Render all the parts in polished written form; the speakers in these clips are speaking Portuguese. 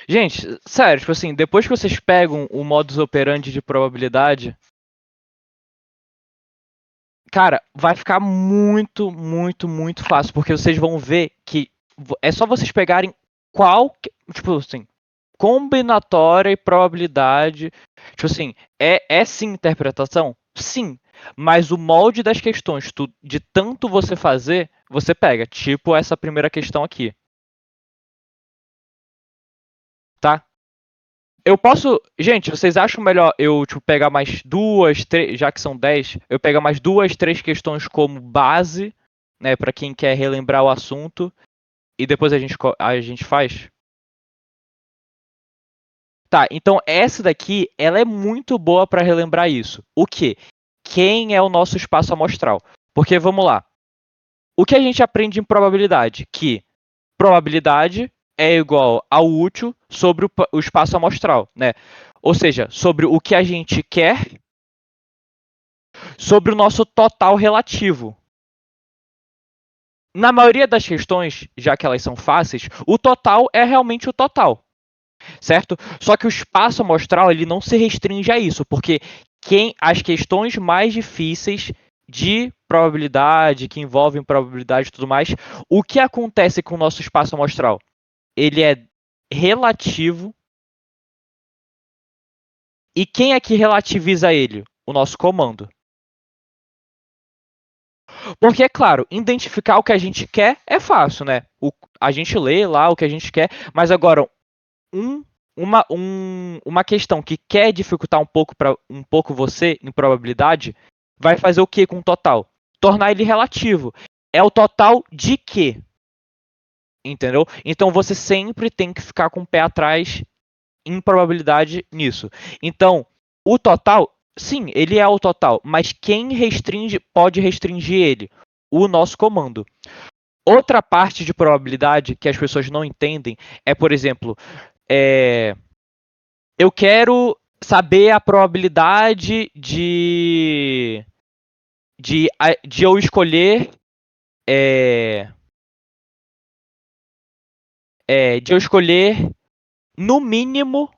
Gente, sério, tipo assim, depois que vocês pegam o modus operandi de probabilidade, cara, vai ficar muito, muito, muito fácil, porque vocês vão ver que é só vocês pegarem qual, tipo assim, combinatória e probabilidade. Tipo assim, é sim interpretação? Sim. Mas o molde das questões, de tanto você fazer, você pega. Tipo essa primeira questão aqui, tá? Eu posso. Gente, vocês acham melhor eu tipo, pegar mais duas, três, já que são 10, eu pegar mais duas, três questões como base, né, pra quem quer relembrar o assunto, e depois a gente faz? Tá, então essa daqui, ela é muito boa para relembrar isso. O quê? Quem é o nosso espaço amostral? Porque vamos lá. O que a gente aprende em probabilidade? Que probabilidade é igual ao útil sobre o espaço amostral, né? Ou seja, sobre o que a gente quer sobre o nosso total relativo. Na maioria das questões, já que elas são fáceis, o total é realmente o total, certo? Só que o espaço amostral ele não se restringe a isso, porque as questões mais difíceis de probabilidade, que envolvem probabilidade e tudo mais, o que acontece com o nosso espaço amostral? Ele é relativo. E quem é que relativiza ele? O nosso comando. Porque, é claro, identificar o que a gente quer é fácil, né? A gente lê lá o que a gente quer, mas agora, um, uma questão que quer dificultar um pouco você em probabilidade, vai fazer o que com o total? Tornar ele relativo. É o total de quê? Entendeu? Então você sempre tem que ficar com o pé atrás em probabilidade nisso. Então, o total, sim, ele é o total, mas quem restringe pode restringir ele? O nosso comando. Outra parte de probabilidade que as pessoas não entendem é, por exemplo, é, eu quero saber a probabilidade de eu escolher é, de eu escolher no mínimo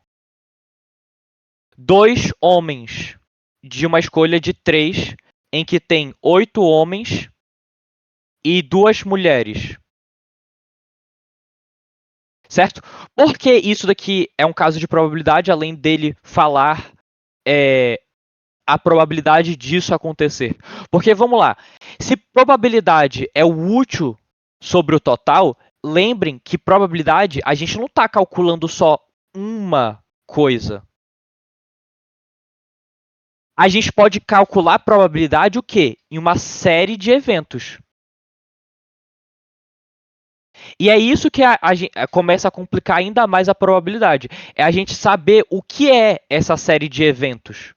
dois homens de uma escolha de três em que tem 8 homens e duas mulheres, certo? Porque isso daqui é um caso de probabilidade, além dele falar é, a probabilidade disso acontecer. Porque vamos lá, se probabilidade é o útil sobre o total, lembrem que probabilidade a gente não está calculando só uma coisa. A gente pode calcular a probabilidade o quê? Em uma série de eventos. E é isso que começa a complicar ainda mais a probabilidade. É a gente saber o que é essa série de eventos.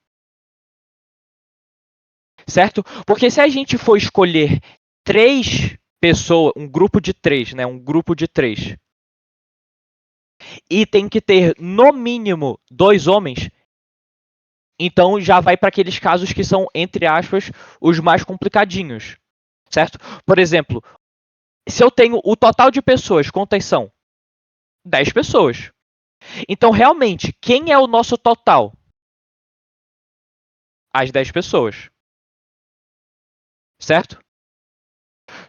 Certo? Porque se a gente for escolher três pessoas, um grupo de três, né? Um grupo de três. E tem que ter, no mínimo, dois homens. Então já vai para aqueles casos que são, entre aspas, os mais complicadinhos. Certo? Por exemplo, se eu tenho o total de pessoas, quantas são? 10 pessoas. Então, realmente, quem é o nosso total? As 10 pessoas. Certo?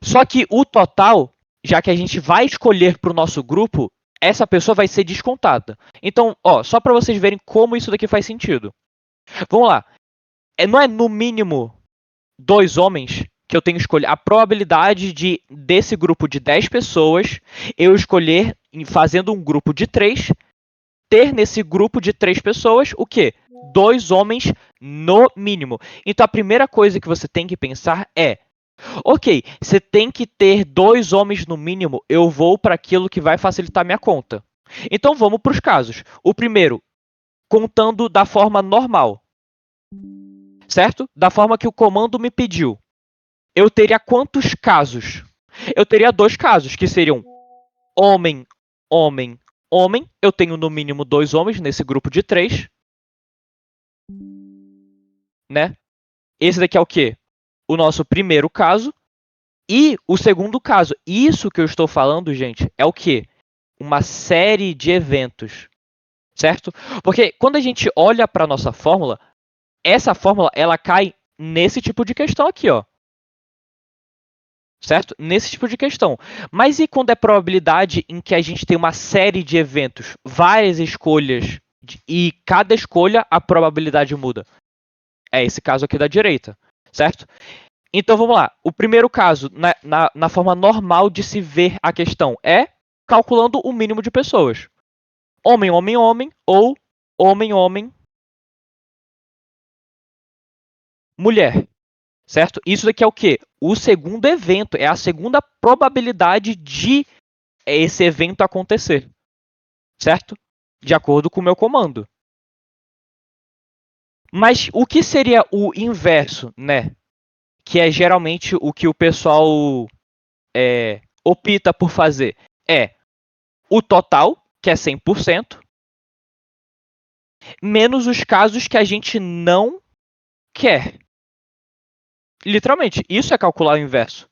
Só que o total, já que a gente vai escolher para o nosso grupo, essa pessoa vai ser descontada. Então, ó, só para vocês verem como isso daqui faz sentido. Vamos lá. Não é no mínimo dois homens que eu tenho que escolher. A probabilidade de desse grupo de 10 pessoas eu escolher, fazendo um grupo de 3, ter nesse grupo de 3 pessoas o quê? Dois homens no mínimo. Então a primeira coisa que você tem que pensar é: ok, você tem que ter dois homens no mínimo, eu vou para aquilo que vai facilitar minha conta. Então vamos para os casos. O primeiro, contando da forma normal, certo? Da forma que o comando me pediu. Eu teria quantos casos? Eu teria dois casos, que seriam homem, homem, homem. Eu tenho no mínimo dois homens nesse grupo de três, né? Esse daqui é o quê? O nosso primeiro caso. E o segundo caso. Isso que eu estou falando, gente, é o quê? uma série de eventos, certo? Porque quando a gente olha para a nossa fórmula, essa fórmula ela cai nesse tipo de questão aqui, ó. Certo? Nesse tipo de questão. Mas e quando é probabilidade em que a gente tem uma série de eventos, várias escolhas, e cada escolha a probabilidade muda? É esse caso aqui da direita, certo? Então vamos lá. O primeiro caso, na forma normal de se ver a questão, é calculando o mínimo de pessoas. Homem, homem, homem, ou homem, homem, mulher. Certo? Isso daqui é o quê? O segundo evento, é a segunda probabilidade de esse evento acontecer. Certo? De acordo com o meu comando. Mas o que seria o inverso, né? Que é geralmente o que o pessoal opta por fazer. É o total, que é 100%, menos os casos que a gente não quer. Literalmente, isso é calcular o inverso.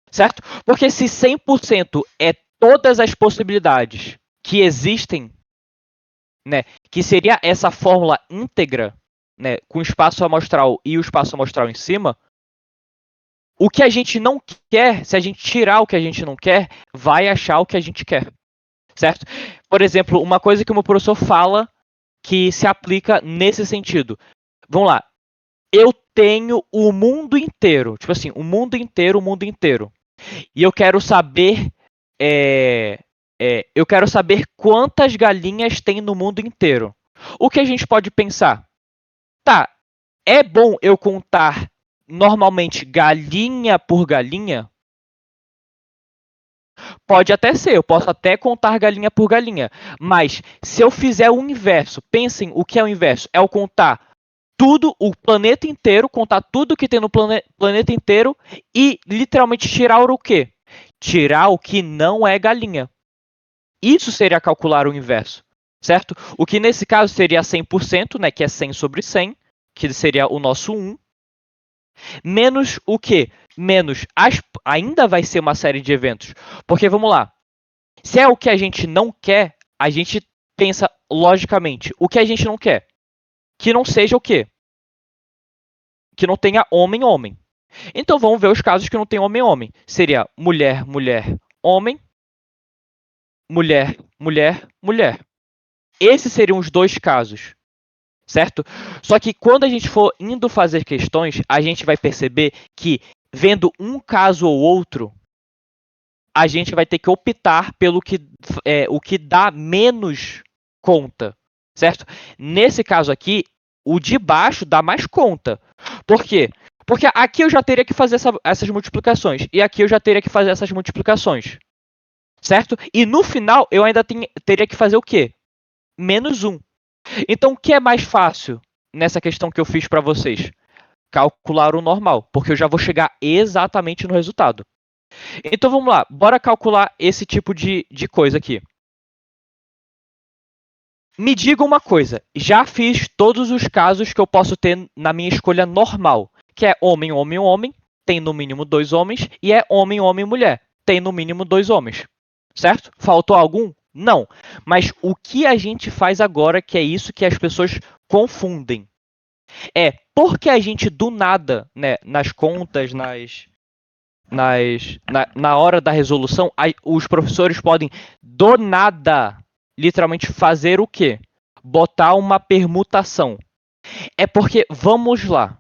Certo? Porque se 100% é todas as possibilidades que existem, né, que seria essa fórmula íntegra, né, com o espaço amostral e o espaço amostral em cima, o que a gente não quer, se a gente tirar o que a gente não quer, vai achar o que a gente quer. Certo? Por exemplo, uma coisa que o meu professor fala que se aplica nesse sentido. Vamos lá. Eu tenho o mundo inteiro. Tipo assim, o mundo inteiro, o mundo inteiro. E eu quero saber. Eu quero saber quantas galinhas tem no mundo inteiro. O que a gente pode pensar? Tá, é bom eu contar normalmente galinha por galinha? Pode até ser, eu posso até contar galinha por galinha. Mas se eu fizer o inverso, pensem o que é o inverso. É o contar tudo, o planeta inteiro, contar tudo que tem no planeta inteiro e literalmente tirar o quê? Tirar o que não é galinha. Isso seria calcular o inverso, certo? O que nesse caso seria 100%, né, que é 100 sobre 100, que seria o nosso 1, menos o quê? Menos, ainda vai ser uma série de eventos. Porque, vamos lá, se é o que a gente não quer, a gente pensa logicamente. O que a gente não quer? Que não seja o quê? Que não tenha homem-homem. Então vamos ver os casos que não tem homem-homem. Seria mulher, mulher, homem, mulher, mulher, mulher. Esses seriam os dois casos, certo? Só que quando a gente for indo fazer questões, a gente vai perceber que, vendo um caso ou outro, a gente vai ter que optar pelo que, o que dá menos conta, certo? Nesse caso aqui, o de baixo dá mais conta. Por quê? Porque aqui eu já teria que fazer essas multiplicações, e aqui eu já teria que fazer essas multiplicações, certo? E no final, eu ainda teria que fazer o quê? Menos 1. Então, o que é mais fácil nessa questão que eu fiz para vocês? Calcular o normal, porque eu já vou chegar exatamente no resultado. Então, vamos lá. Bora calcular esse tipo de coisa aqui. Me diga uma coisa. Já fiz todos os casos que eu posso ter na minha escolha normal, que é homem, homem, homem, tem no mínimo 2 homens, e é homem, homem, mulher, tem no mínimo 2 homens. Certo? Faltou algum? Não. Mas o que a gente faz agora, que é isso que as pessoas confundem, é porque a gente do nada, né, nas contas, na hora da resolução, os professores podem do nada, literalmente fazer o quê? Botar uma permutação. É porque, vamos lá,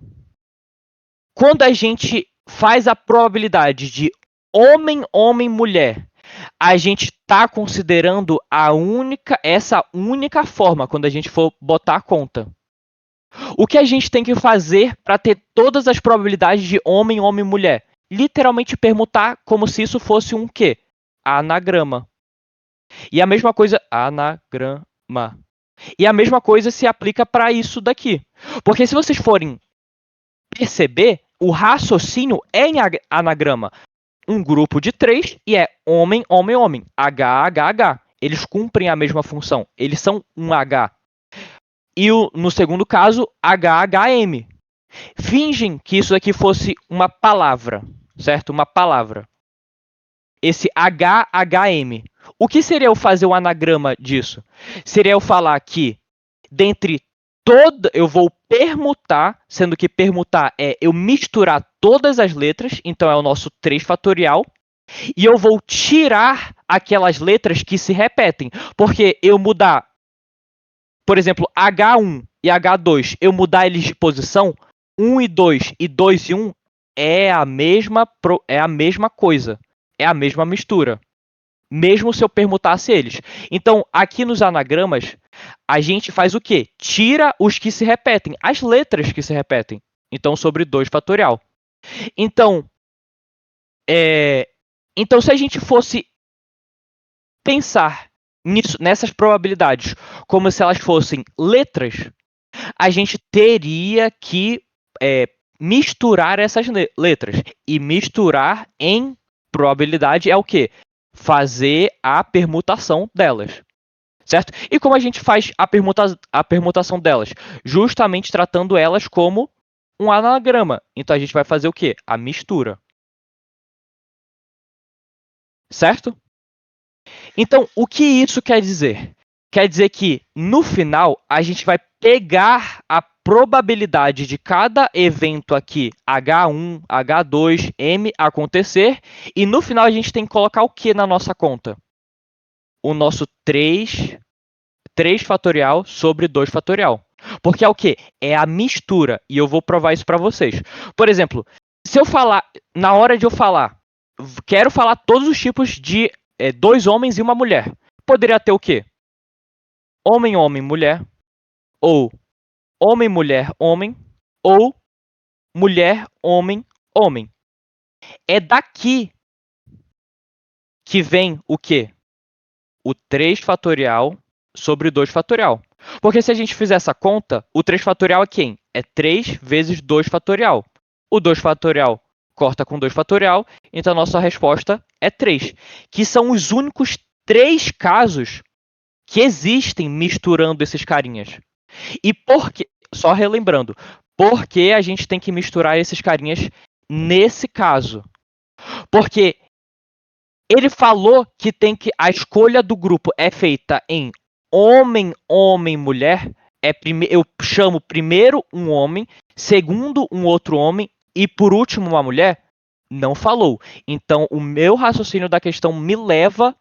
quando a gente faz a probabilidade de homem, homem, mulher, a gente está considerando essa única forma quando a gente for botar a conta. O que a gente tem que fazer para ter todas as probabilidades de homem, homem, mulher? Literalmente permutar como se isso fosse um quê? Anagrama. E a mesma coisa, anagrama. E a mesma coisa se aplica para isso daqui. Porque se vocês forem perceber, o raciocínio é em anagrama. Um grupo de 3 e é homem, homem, homem. H, H, H. Eles cumprem a mesma função. Eles são um H. E no segundo caso, HHM. Fingem que isso aqui fosse uma palavra, certo? Uma palavra. Esse HHM. O que seria eu fazer um anagrama disso? Seria eu falar que dentre eu vou permutar, sendo que permutar é eu misturar todas as letras, então é o nosso 3 fatorial, e eu vou tirar aquelas letras que se repetem, porque eu mudar, por exemplo, H1 e H2, eu mudar eles de posição, 1 e 2 e 2 e 1 é a mesma coisa, é a mesma mistura, mesmo se eu permutasse eles. Então, aqui nos anagramas, a gente faz o quê? Tira os que se repetem, as letras que se repetem. Então, sobre 2 fatorial. Então, se a gente fosse pensar nessas probabilidades como se elas fossem letras, a gente teria que misturar essas letras. E misturar em probabilidade é o quê? Fazer a permutação delas. Certo? E como a gente faz a permutação delas? Justamente tratando elas como um anagrama. Então a gente vai fazer o quê? A mistura. Certo? Então, o que isso quer dizer? Quer dizer que, no final, a gente vai pegar a probabilidade de cada evento aqui, H1, H2, M, acontecer, e no final a gente tem que colocar o que na nossa conta? O nosso 3 fatorial sobre 2 fatorial. Porque é o quê? É a mistura, e eu vou provar isso para vocês. Por exemplo, se eu falar, na hora de eu falar, quero falar todos os tipos de 2 homens e uma mulher. Poderia ter o quê? Homem, homem, mulher, ou homem, mulher, homem, ou mulher, homem, homem. É daqui que vem o quê? O 3 fatorial sobre 2 fatorial. Porque se a gente fizer essa conta, o 3 fatorial é quem? É 3 vezes 2 fatorial. O 2 fatorial corta com 2 fatorial, então a nossa resposta é 3. Que são os únicos 3 casos que existem misturando esses carinhas. E por que, só relembrando, por que a gente tem que misturar esses carinhas nesse caso? Porque ele falou que a escolha do grupo é feita em homem, homem, mulher. Eu chamo primeiro um homem, segundo um outro homem e por último uma mulher. Não falou. Então o meu raciocínio da questão me leva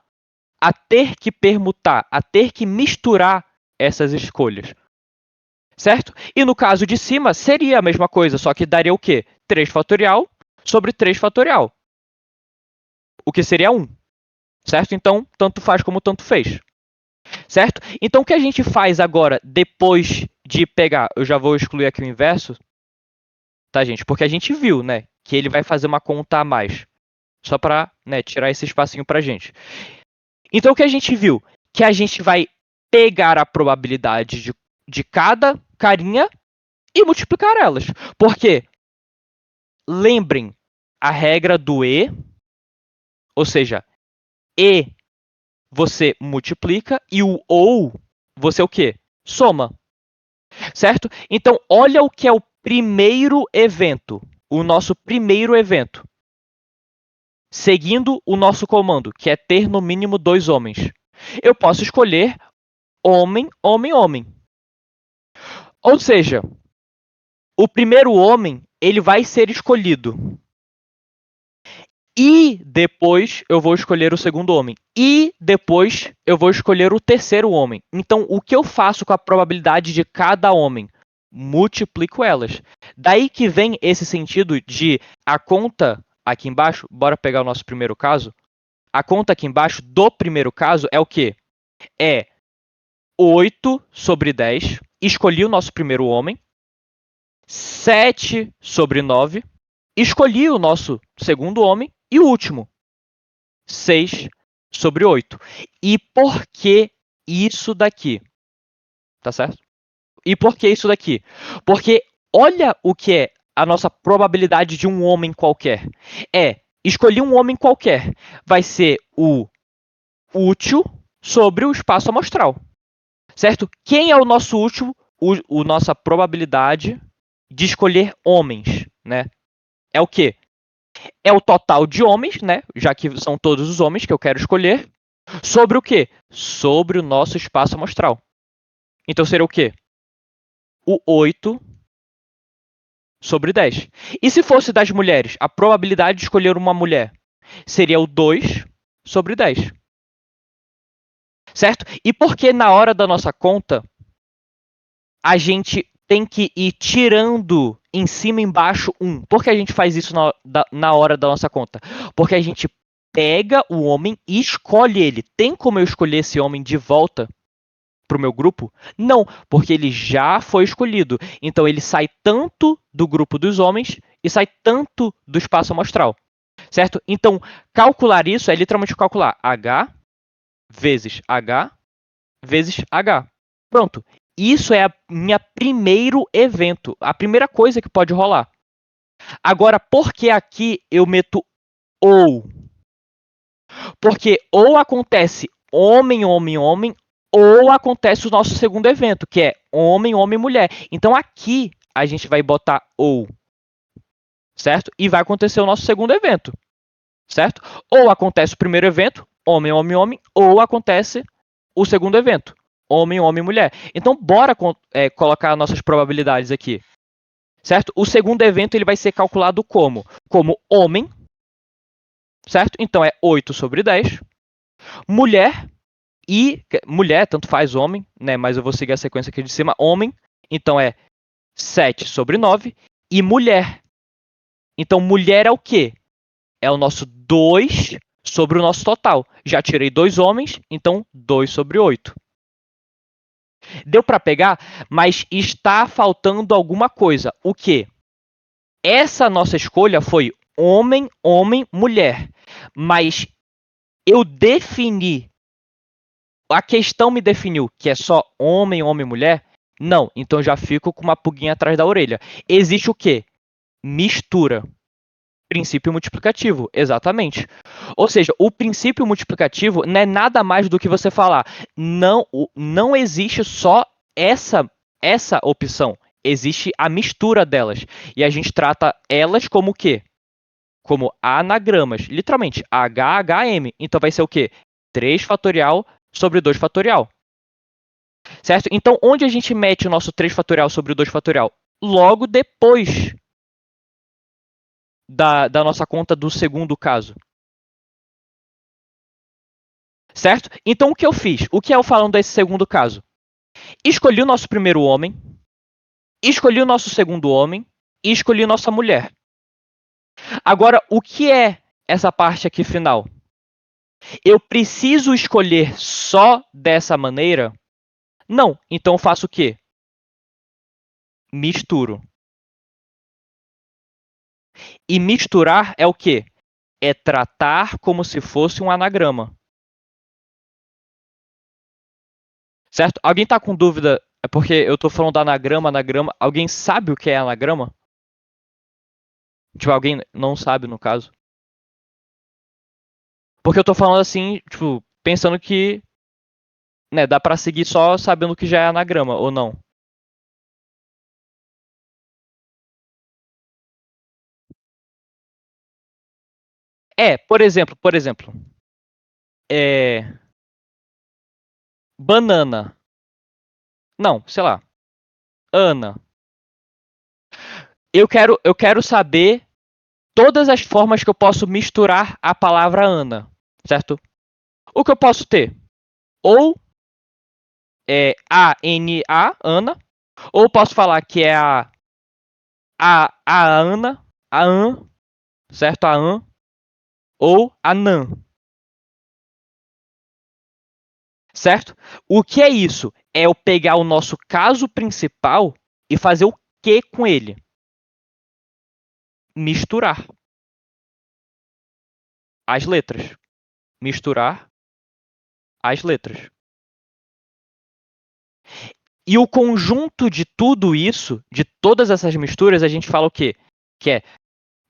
a ter que permutar, a ter que misturar essas escolhas. Certo? E no caso de cima, seria a mesma coisa, só que daria o quê? 3 fatorial sobre 3 fatorial. O que seria 1. Certo? Então, tanto faz como tanto fez. Certo? Então, o que a gente faz agora, depois de pegar... Eu já vou excluir aqui o inverso. Tá, gente? Porque a gente viu, né? Que ele vai fazer uma conta a mais. Só para tirar esse espacinho pra gente. Então, o que a gente viu? Que a gente vai pegar a probabilidade de cada carinha e multiplicar elas. Porque, lembrem a regra do E, ou seja, E você multiplica e o ou você o quê? Soma. Certo? Então, olha o que é o primeiro evento. O nosso primeiro evento. Seguindo o nosso comando, que é ter no mínimo 2 homens. Eu posso escolher homem, homem, homem. Ou seja, o primeiro homem, ele vai ser escolhido. E depois eu vou escolher o segundo homem. E depois eu vou escolher o terceiro homem. Então, o que eu faço com a probabilidade de cada homem? Multiplico elas. Daí que vem esse sentido de a conta aqui embaixo, bora pegar o nosso primeiro caso. A conta aqui embaixo do primeiro caso é o quê? É 8 sobre 10. Escolhi o nosso primeiro homem. 7 sobre 9. Escolhi o nosso segundo homem. E o último, 6 sobre 8. E por que isso daqui? Tá certo? E por que isso daqui? Porque olha o que é a nossa probabilidade de um homem qualquer. Escolhi um homem qualquer. Vai ser o útil sobre o espaço amostral. Certo? Quem é o nosso útil? Nossa probabilidade de escolher homens, né? É o quê? É o total de homens, né? Já que são todos os homens que eu quero escolher, Sobre o quê? Sobre o nosso espaço amostral. Então seria o quê? O 8 sobre 10. E se fosse das mulheres, a probabilidade de escolher uma mulher seria o 2 sobre 10. Certo? E por que na hora da nossa conta a gente tem que ir tirando em cima e embaixo 1? Por que a gente faz isso na hora da nossa conta? Porque a gente pega o homem e escolhe ele. Tem como eu escolher esse homem de volta para o meu grupo? Não, porque ele já foi escolhido. Então ele sai tanto do grupo dos homens e sai tanto do espaço amostral. Certo? Então, calcular isso é literalmente calcular H vezes H vezes H. Pronto. Isso é a minha primeiro evento, a primeira coisa que pode rolar. Agora, por que aqui eu meto ou? Porque ou acontece homem, homem, homem, ou acontece o nosso segundo evento, que é homem, homem, mulher. Então aqui a gente vai botar ou, certo? E vai acontecer o nosso segundo evento, certo? Ou acontece o primeiro evento, homem, homem, homem, ou acontece o segundo evento, homem, homem, mulher. Então bora colocar nossas probabilidades aqui, certo? O segundo evento ele vai ser calculado como? Como homem, certo? Então é 8 sobre 10. Mulher, e mulher, tanto faz homem, né? Mas eu vou seguir a sequência aqui de cima. Homem, então é 7 sobre 9. E mulher. Então, mulher é o quê? É o nosso 2 sobre o nosso total. Já tirei 2 homens, então 2 sobre 8. Deu para pegar, mas está faltando alguma coisa. O quê? Essa nossa escolha foi homem, homem, mulher. Mas eu defini, a questão me definiu que é só homem, homem, mulher? Não, então já fico com uma pulguinha atrás da orelha. Existe o quê? Mistura. Princípio multiplicativo, exatamente. Ou seja, o princípio multiplicativo não é nada mais do que você falar. Não existe só essa opção. Existe a mistura delas. E a gente trata elas como o quê? Como anagramas. Literalmente, HHM. Então vai ser o quê? 3 fatorial sobre 2 fatorial. Certo? Então, onde a gente mete o nosso 3 fatorial sobre o 2 fatorial? Logo depois da nossa conta do segundo caso. Certo? Então, o que eu fiz? O que é eu falando desse segundo caso? Escolhi o nosso primeiro homem, escolhi o nosso segundo homem e escolhi nossa mulher. Agora, o que é essa parte aqui final? Eu preciso escolher só dessa maneira? Não. Então, eu faço o quê? Misturo. E misturar é o quê? É tratar como se fosse um anagrama. Certo? Alguém tá com dúvida? É porque eu tô falando anagrama, anagrama. Alguém sabe o que é anagrama? Tipo, alguém não sabe, no caso. Porque eu tô falando assim, tipo, pensando que, né, dá pra seguir só sabendo que já é anagrama, ou não. Por exemplo, é, banana. Não, sei lá, Ana. Eu quero saber todas as formas que eu posso misturar a palavra Ana, certo? O que eu posso ter? Ou A-N-A, Ana, ou posso falar que é a Ana, a An, certo? A An, ou a Nan, certo? O que é isso? É eu pegar o nosso caso principal e fazer o que com ele? Misturar as letras. Misturar as letras. E o conjunto de tudo isso, de todas essas misturas, a gente fala o quê? Que é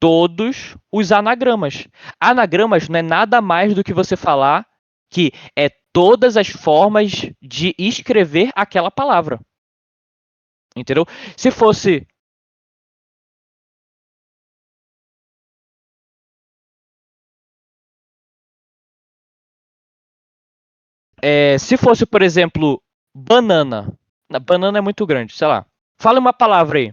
todos os anagramas. Anagramas não é nada mais do que você falar que é todas as formas de escrever aquela palavra. Entendeu? Se fosse Se fosse, por exemplo, banana. Banana é muito grande, sei lá. Fala uma palavra aí.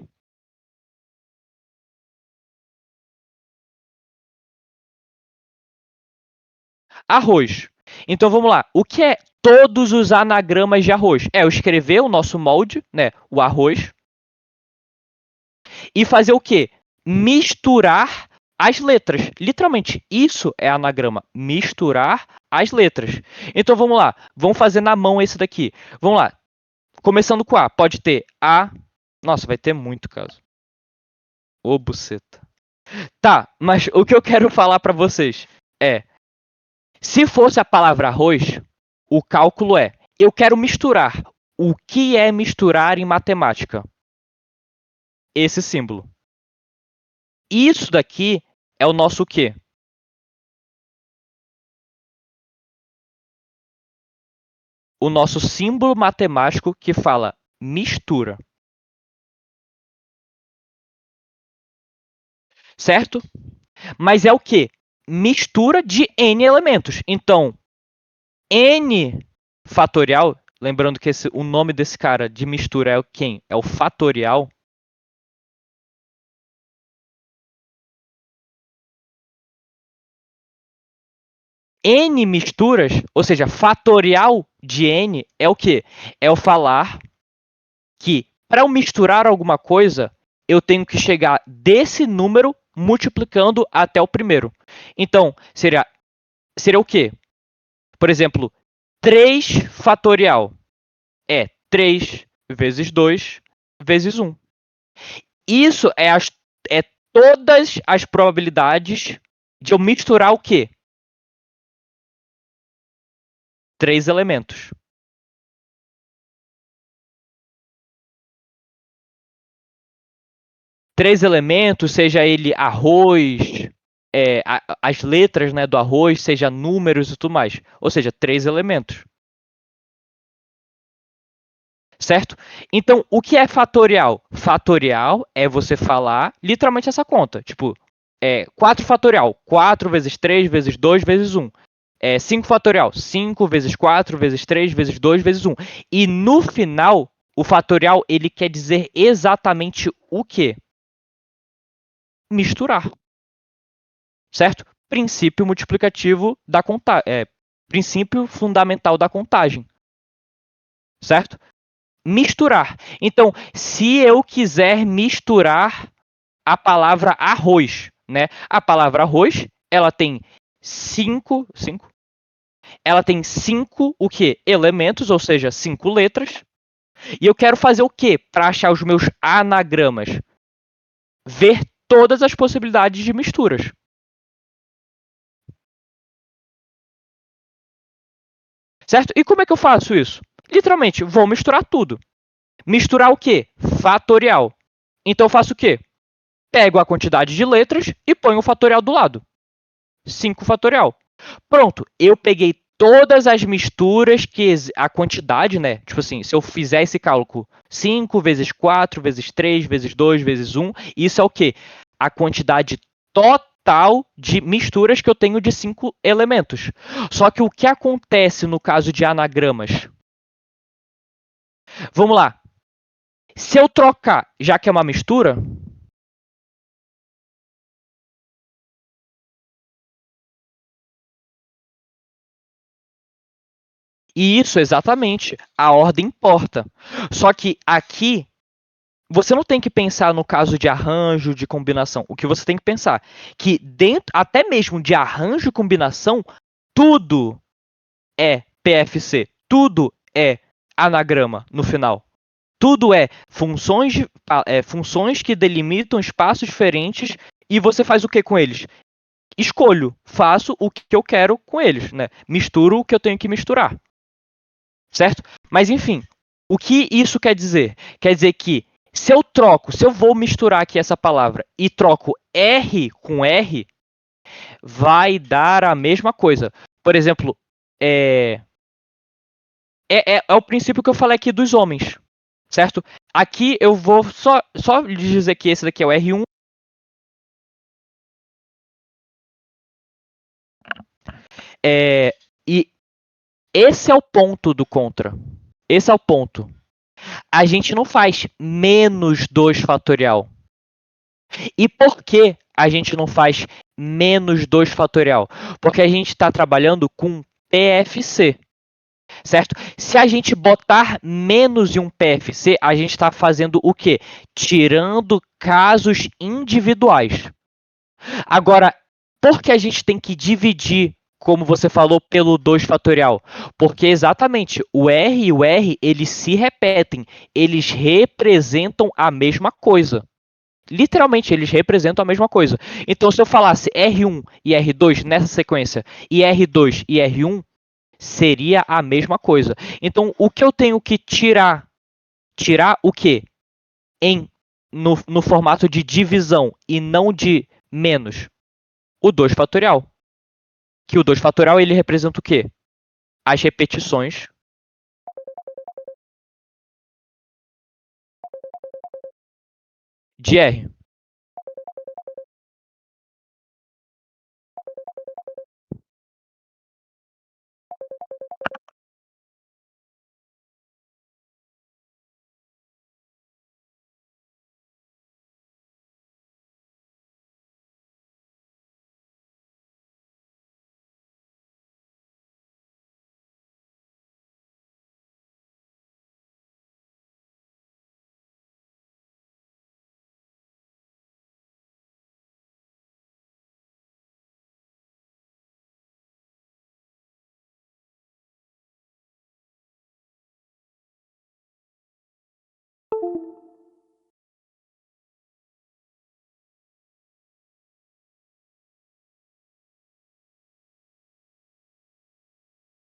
Arroz. Então vamos lá. O que é todos os anagramas de arroz? É eu escrever o nosso molde, né? O arroz. E fazer o quê? Misturar as letras. Literalmente, isso é anagrama. Misturar as letras. Então vamos lá. Vamos fazer na mão esse daqui. Vamos lá. Começando com A. Pode ter A. Nossa, vai ter muito caso. Ô, buceta. Tá, mas o que eu quero falar pra vocês é: se fosse a palavra arroz, o cálculo é: eu quero misturar. O que é misturar em matemática? Esse símbolo. Isso daqui é o nosso quê? O nosso símbolo matemático que fala mistura. Certo? Mas é o quê? Mistura de n elementos. Então, n fatorial, lembrando que o nome desse cara de mistura é quem? É o fatorial. N misturas, ou seja, fatorial de n é o quê? É eu falar que para eu misturar alguma coisa, eu tenho que chegar desse número multiplicando até o primeiro. Então, seria o quê? Por exemplo, 3 fatorial é 3 vezes 2 vezes 1. Isso é todas as probabilidades de eu misturar o quê? 3 elementos. Três elementos, seja ele arroz, as letras, né, do arroz, seja números e tudo mais. Ou seja, 3 elementos. Certo? Então, o que é fatorial? Fatorial é você falar literalmente essa conta. Tipo, 4 fatorial. 4 vezes 3 vezes 2 vezes 1. 5 fatorial. 5 vezes 4 vezes 3 vezes 2 vezes 1. E no final, o fatorial ele quer dizer exatamente o quê? Misturar. Certo? Princípio multiplicativo da contagem. Princípio fundamental da contagem. Certo? Misturar. Então, se eu quiser misturar a palavra arroz, né? A palavra arroz, ela tem ela tem cinco o quê? Elementos, ou seja, 5 letras. E eu quero fazer o quê para achar os meus anagramas? Ver todas as possibilidades de misturas. Certo? E como é que eu faço isso? Literalmente, vou misturar tudo. Misturar o quê? Fatorial. Então eu faço o quê? Pego a quantidade de letras e ponho o fatorial do lado. 5 fatorial. Pronto, eu peguei todas as misturas que a quantidade, né? Tipo assim, se eu fizer esse cálculo, 5 vezes 4 vezes 3 vezes 2 vezes 1, isso é o quê? A quantidade total de misturas que eu tenho de 5 elementos. Só que o que acontece no caso de anagramas? Vamos lá. Se eu trocar, já que é uma mistura, isso, exatamente. A ordem importa. Só que aqui, você não tem que pensar no caso de arranjo, de combinação. O que você tem que pensar que dentro, até mesmo de arranjo e combinação, tudo é PFC. Tudo é anagrama no final. Tudo é funções que delimitam espaços diferentes e você faz o que com eles? Escolho, faço o que eu quero com eles, né? Misturo o que eu tenho que misturar. Certo? Mas enfim, o que isso quer dizer? Quer dizer que se eu vou misturar aqui essa palavra e troco R com R, vai dar a mesma coisa. Por exemplo, é o princípio que eu falei aqui dos homens, certo? Aqui eu vou só lhe dizer que esse daqui é o R1. E Esse é o ponto do contra. Esse é o ponto. A gente não faz menos 2 fatorial. E por que a gente não faz menos 2 fatorial? Porque a gente está trabalhando com PFC, certo? Se a gente botar menos em um PFC, a gente está fazendo o quê? Tirando casos individuais. Agora, por que a gente tem que dividir, como você falou, pelo 2 fatorial? Porque exatamente o R e o R, eles se repetem, eles representam a mesma coisa. Literalmente, eles representam a mesma coisa. Então, se eu falasse R1 e R2 nessa sequência, e R2 e R1, seria a mesma coisa. Então, o que eu tenho que tirar? Tirar o quê? No formato de divisão e não de menos. O 2 fatorial. Que o 2 fatorial ele representa o quê? As repetições de R.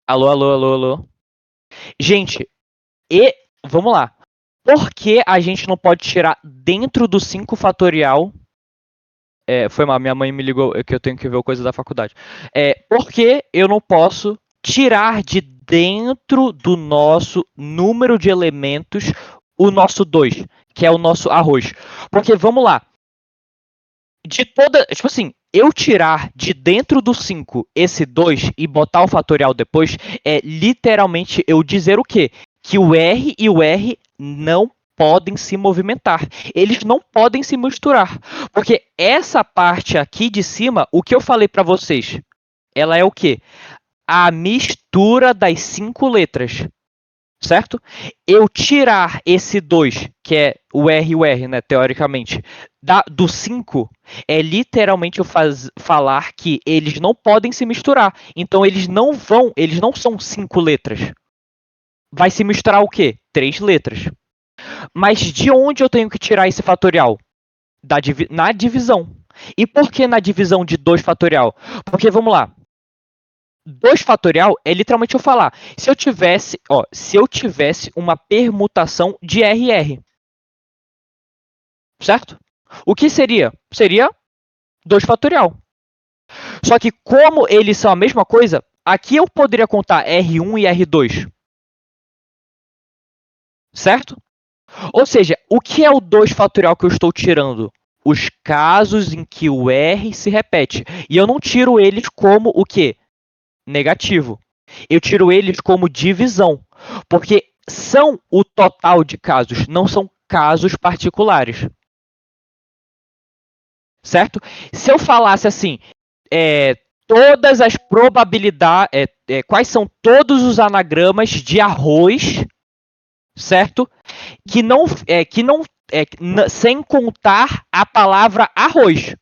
Alô, alô, alô, alô. Gente, e vamos lá. Por que a gente não pode tirar dentro do 5 fatorial? Foi mal, minha mãe me ligou que eu tenho que ver coisa da faculdade. Por que eu não posso tirar de dentro do nosso número de elementos o nosso 2, que é o nosso arroz? Porque, vamos lá, de toda. Tipo assim, eu tirar de dentro do 5 esse 2 e botar o fatorial depois é literalmente eu dizer o quê? Que o R e o R não podem se movimentar. Eles não podem se misturar. Porque essa parte aqui de cima, o que eu falei para vocês, ela é o quê? A mistura das 5 letras. Certo? Eu tirar esse 2, que é o R e o R, né, teoricamente, do 5, é literalmente eu falar que eles não podem se misturar. Então eles não são 5 letras. Vai se misturar o quê? 3 letras. Mas de onde eu tenho que tirar esse fatorial? Na divisão. E por que na divisão de 2 fatorial? Porque, vamos lá, 2 fatorial é literalmente eu falar. Se eu tivesse uma permutação de RR, certo? O que seria? Seria 2 fatorial. Só que como eles são a mesma coisa, aqui eu poderia contar R1 e R2. Certo? Ou seja, o que é o 2 fatorial que eu estou tirando? Os casos em que o R se repete. E eu não tiro eles como o quê? Negativo. Eu tiro eles como divisão, porque são o total de casos, não são casos particulares. Certo? Se eu falasse assim, todas as probabilidades, quais são todos os anagramas de arroz, certo? Sem contar a palavra arroz.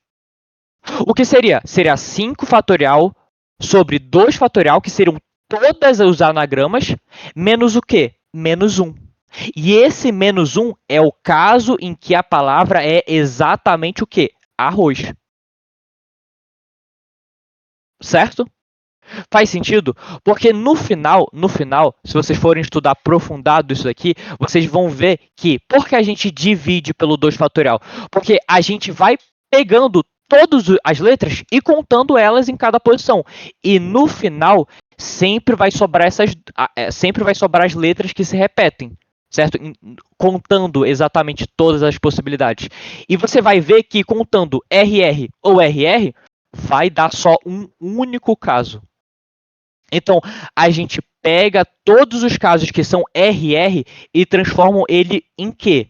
O que seria? Seria 5 fatorial sobre 2 fatorial, que seriam todos os anagramas, menos o quê? Menos 1. E esse menos 1 é o caso em que a palavra é exatamente o quê? Arroz. Certo? Faz sentido? Porque no final, se vocês forem estudar aprofundado isso aqui, vocês vão ver que por que a gente divide pelo 2 fatorial? Porque a gente vai pegando todas as letras e contando elas em cada posição. E no final, sempre vai sobrar as letras que se repetem, certo? Contando exatamente todas as possibilidades. E você vai ver que contando RR ou RR, vai dar só um único caso. Então, a gente pega todos os casos que são RR e transformam ele em quê?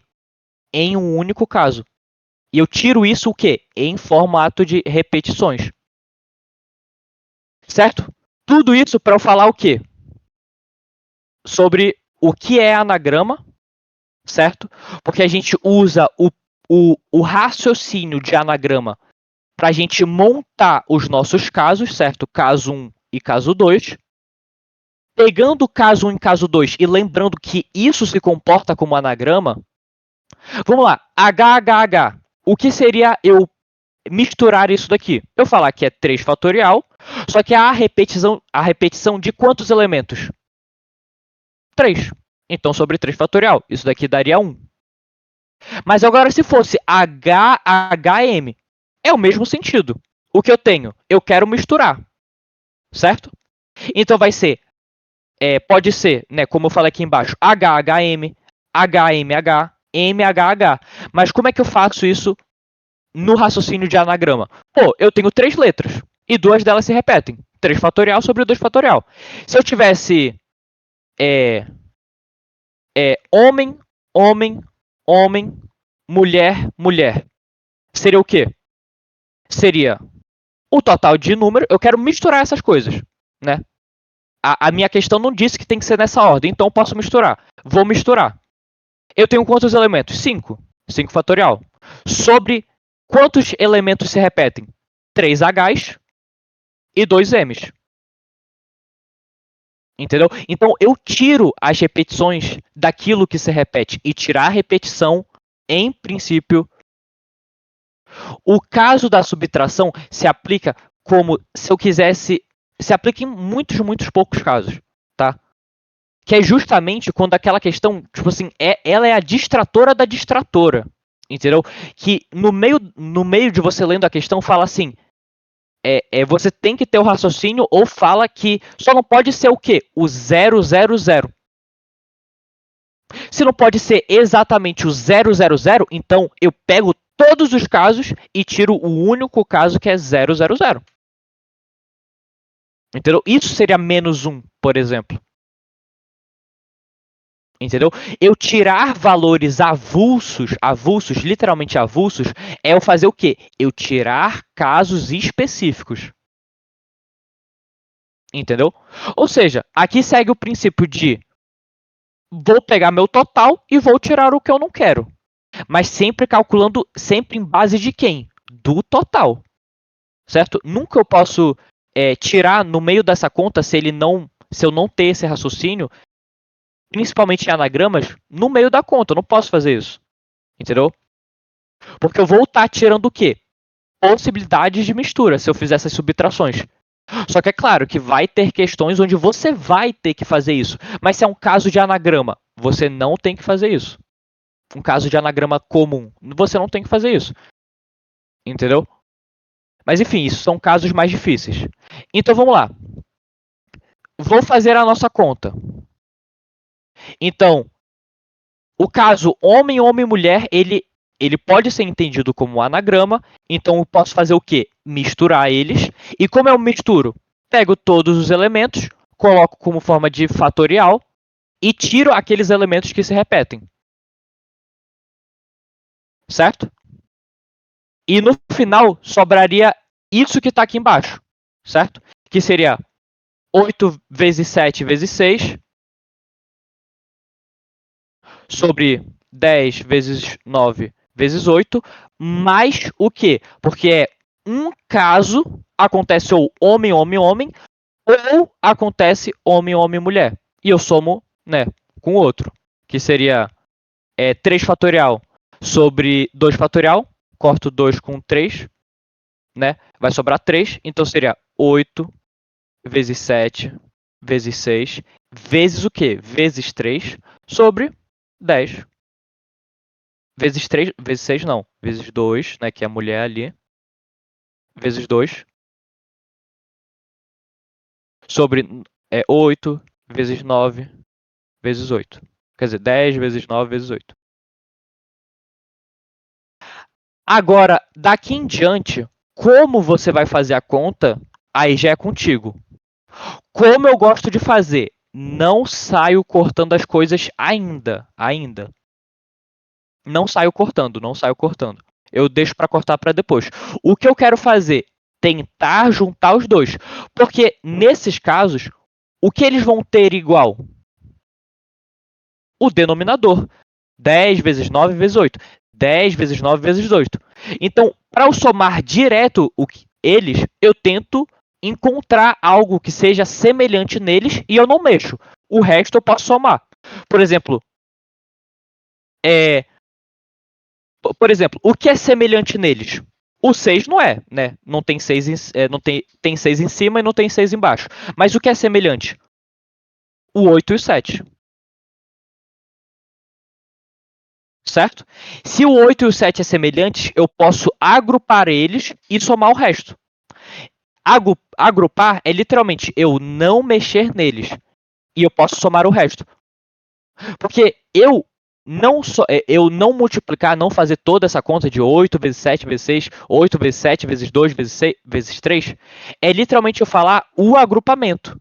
Em um único caso. E eu tiro isso o quê? Em formato de repetições. Certo? Tudo isso para eu falar o quê? Sobre o que é anagrama, certo? Porque a gente usa o raciocínio de anagrama para a gente montar os nossos casos, certo? Caso 1 e caso 2. Pegando o caso 1 e caso 2 e lembrando que isso se comporta como anagrama, vamos lá, HHH. O que seria eu misturar isso daqui? Eu falar que é 3 fatorial, só que a repetição de quantos elementos? 3. Então, sobre 3 fatorial, isso daqui daria 1. Mas agora, se fosse HHM, é o mesmo sentido. O que eu tenho? Eu quero misturar, certo? Então, vai ser, pode ser, né, como eu falei aqui embaixo, HHM, HMH, MHH. Mas como é que eu faço isso no raciocínio de anagrama? Pô, eu tenho 3 letras e 2 delas se repetem. 3 fatorial sobre 2 fatorial. Se eu tivesse homem, homem, homem, mulher, mulher, seria o quê? Seria o total de número. Eu quero misturar essas coisas, né? A minha questão não disse que tem que ser nessa ordem, então eu posso misturar. Vou misturar. Eu tenho quantos elementos? 5. 5 fatorial. Sobre quantos elementos se repetem? 3 Hs e 2 Ms. Entendeu? Então eu tiro as repetições daquilo que se repete. E tirar a repetição, em princípio, o caso da subtração se aplica como se eu quisesse. Se aplica em muitos, muitos poucos casos, tá? Que é justamente quando aquela questão, tipo assim, ela é a distratora da distratora. Entendeu? Que no meio de você lendo a questão fala assim. Você tem que ter o raciocínio ou fala que só não pode ser o quê? O 000. Se não pode ser exatamente o 000, então eu pego todos os casos e tiro o único caso que é 000. Entendeu? Isso seria menos 1, por exemplo. Entendeu? Eu tirar valores avulsos, literalmente avulsos, é eu fazer o quê? Eu tirar casos específicos. Entendeu? Ou seja, aqui segue o princípio de vou pegar meu total e vou tirar o que eu não quero. Mas sempre calculando, sempre em base de quem? Do total. Certo? Nunca eu posso tirar no meio dessa conta se eu não ter esse raciocínio, principalmente em anagramas, no meio da conta. Eu não posso fazer isso. Entendeu? Porque eu vou estar tirando o quê? Possibilidades de mistura, se eu fizer essas subtrações. Só que é claro que vai ter questões onde você vai ter que fazer isso. Mas se é um caso de anagrama, você não tem que fazer isso. Um caso de anagrama comum, você não tem que fazer isso. Entendeu? Mas enfim, isso são casos mais difíceis. Então vamos lá. Vou fazer a nossa conta. Então, o caso homem, homem, mulher, ele pode ser entendido como um anagrama. Então eu posso fazer o quê? Misturar eles. E como eu misturo? Pego todos os elementos, coloco como forma de fatorial e tiro aqueles elementos que se repetem. Certo? E no final sobraria isso que está aqui embaixo. Certo? Que seria 8 vezes 7 vezes 6 sobre 10 vezes 9 vezes 8, mais o quê? Porque é um caso, acontece ou homem, homem, homem, ou acontece homem, homem, mulher. E eu somo, né, com o outro, que seria 3 fatorial sobre 2 fatorial, corto 2 com 3, né, vai sobrar 3, então seria 8 vezes 7 vezes 6, vezes o quê? Vezes 3, sobre 10. Vezes 3, vezes 6 não, vezes 2, né, que é a mulher ali, vezes 2, sobre 8 vezes 9 vezes 8. Quer dizer, 10 vezes 9 vezes 8. Agora, daqui em diante, como você vai fazer a conta, aí já é contigo. Como eu gosto de fazer? não saio cortando as coisas ainda. Não saio cortando, não saio cortando. Eu deixo para cortar para depois. O que eu quero fazer? Tentar juntar os dois. Porque nesses casos, o que eles vão ter igual? O denominador. 10 vezes 9 vezes 8. 10 vezes 9 vezes 8. Então, para eu somar direto eles, eu tento encontrar algo que seja semelhante neles e eu não mexo. O resto eu posso somar. Por exemplo, é, por exemplo, o que é semelhante neles? O 6 não é, né? Não tem 6 não tem 6 em cima e não tem 6 embaixo. Mas o que é semelhante? O 8 e o 7. Certo? Se o 8 e o 7 é semelhantes, eu posso agrupar eles e somar o resto. Agrupar é literalmente eu não mexer neles. E eu posso somar o resto. Porque eu não multiplicar, não fazer toda essa conta de 8 vezes 7 vezes 6, 8 vezes 7 vezes 2 vezes 6 vezes 3, é literalmente eu falar o agrupamento.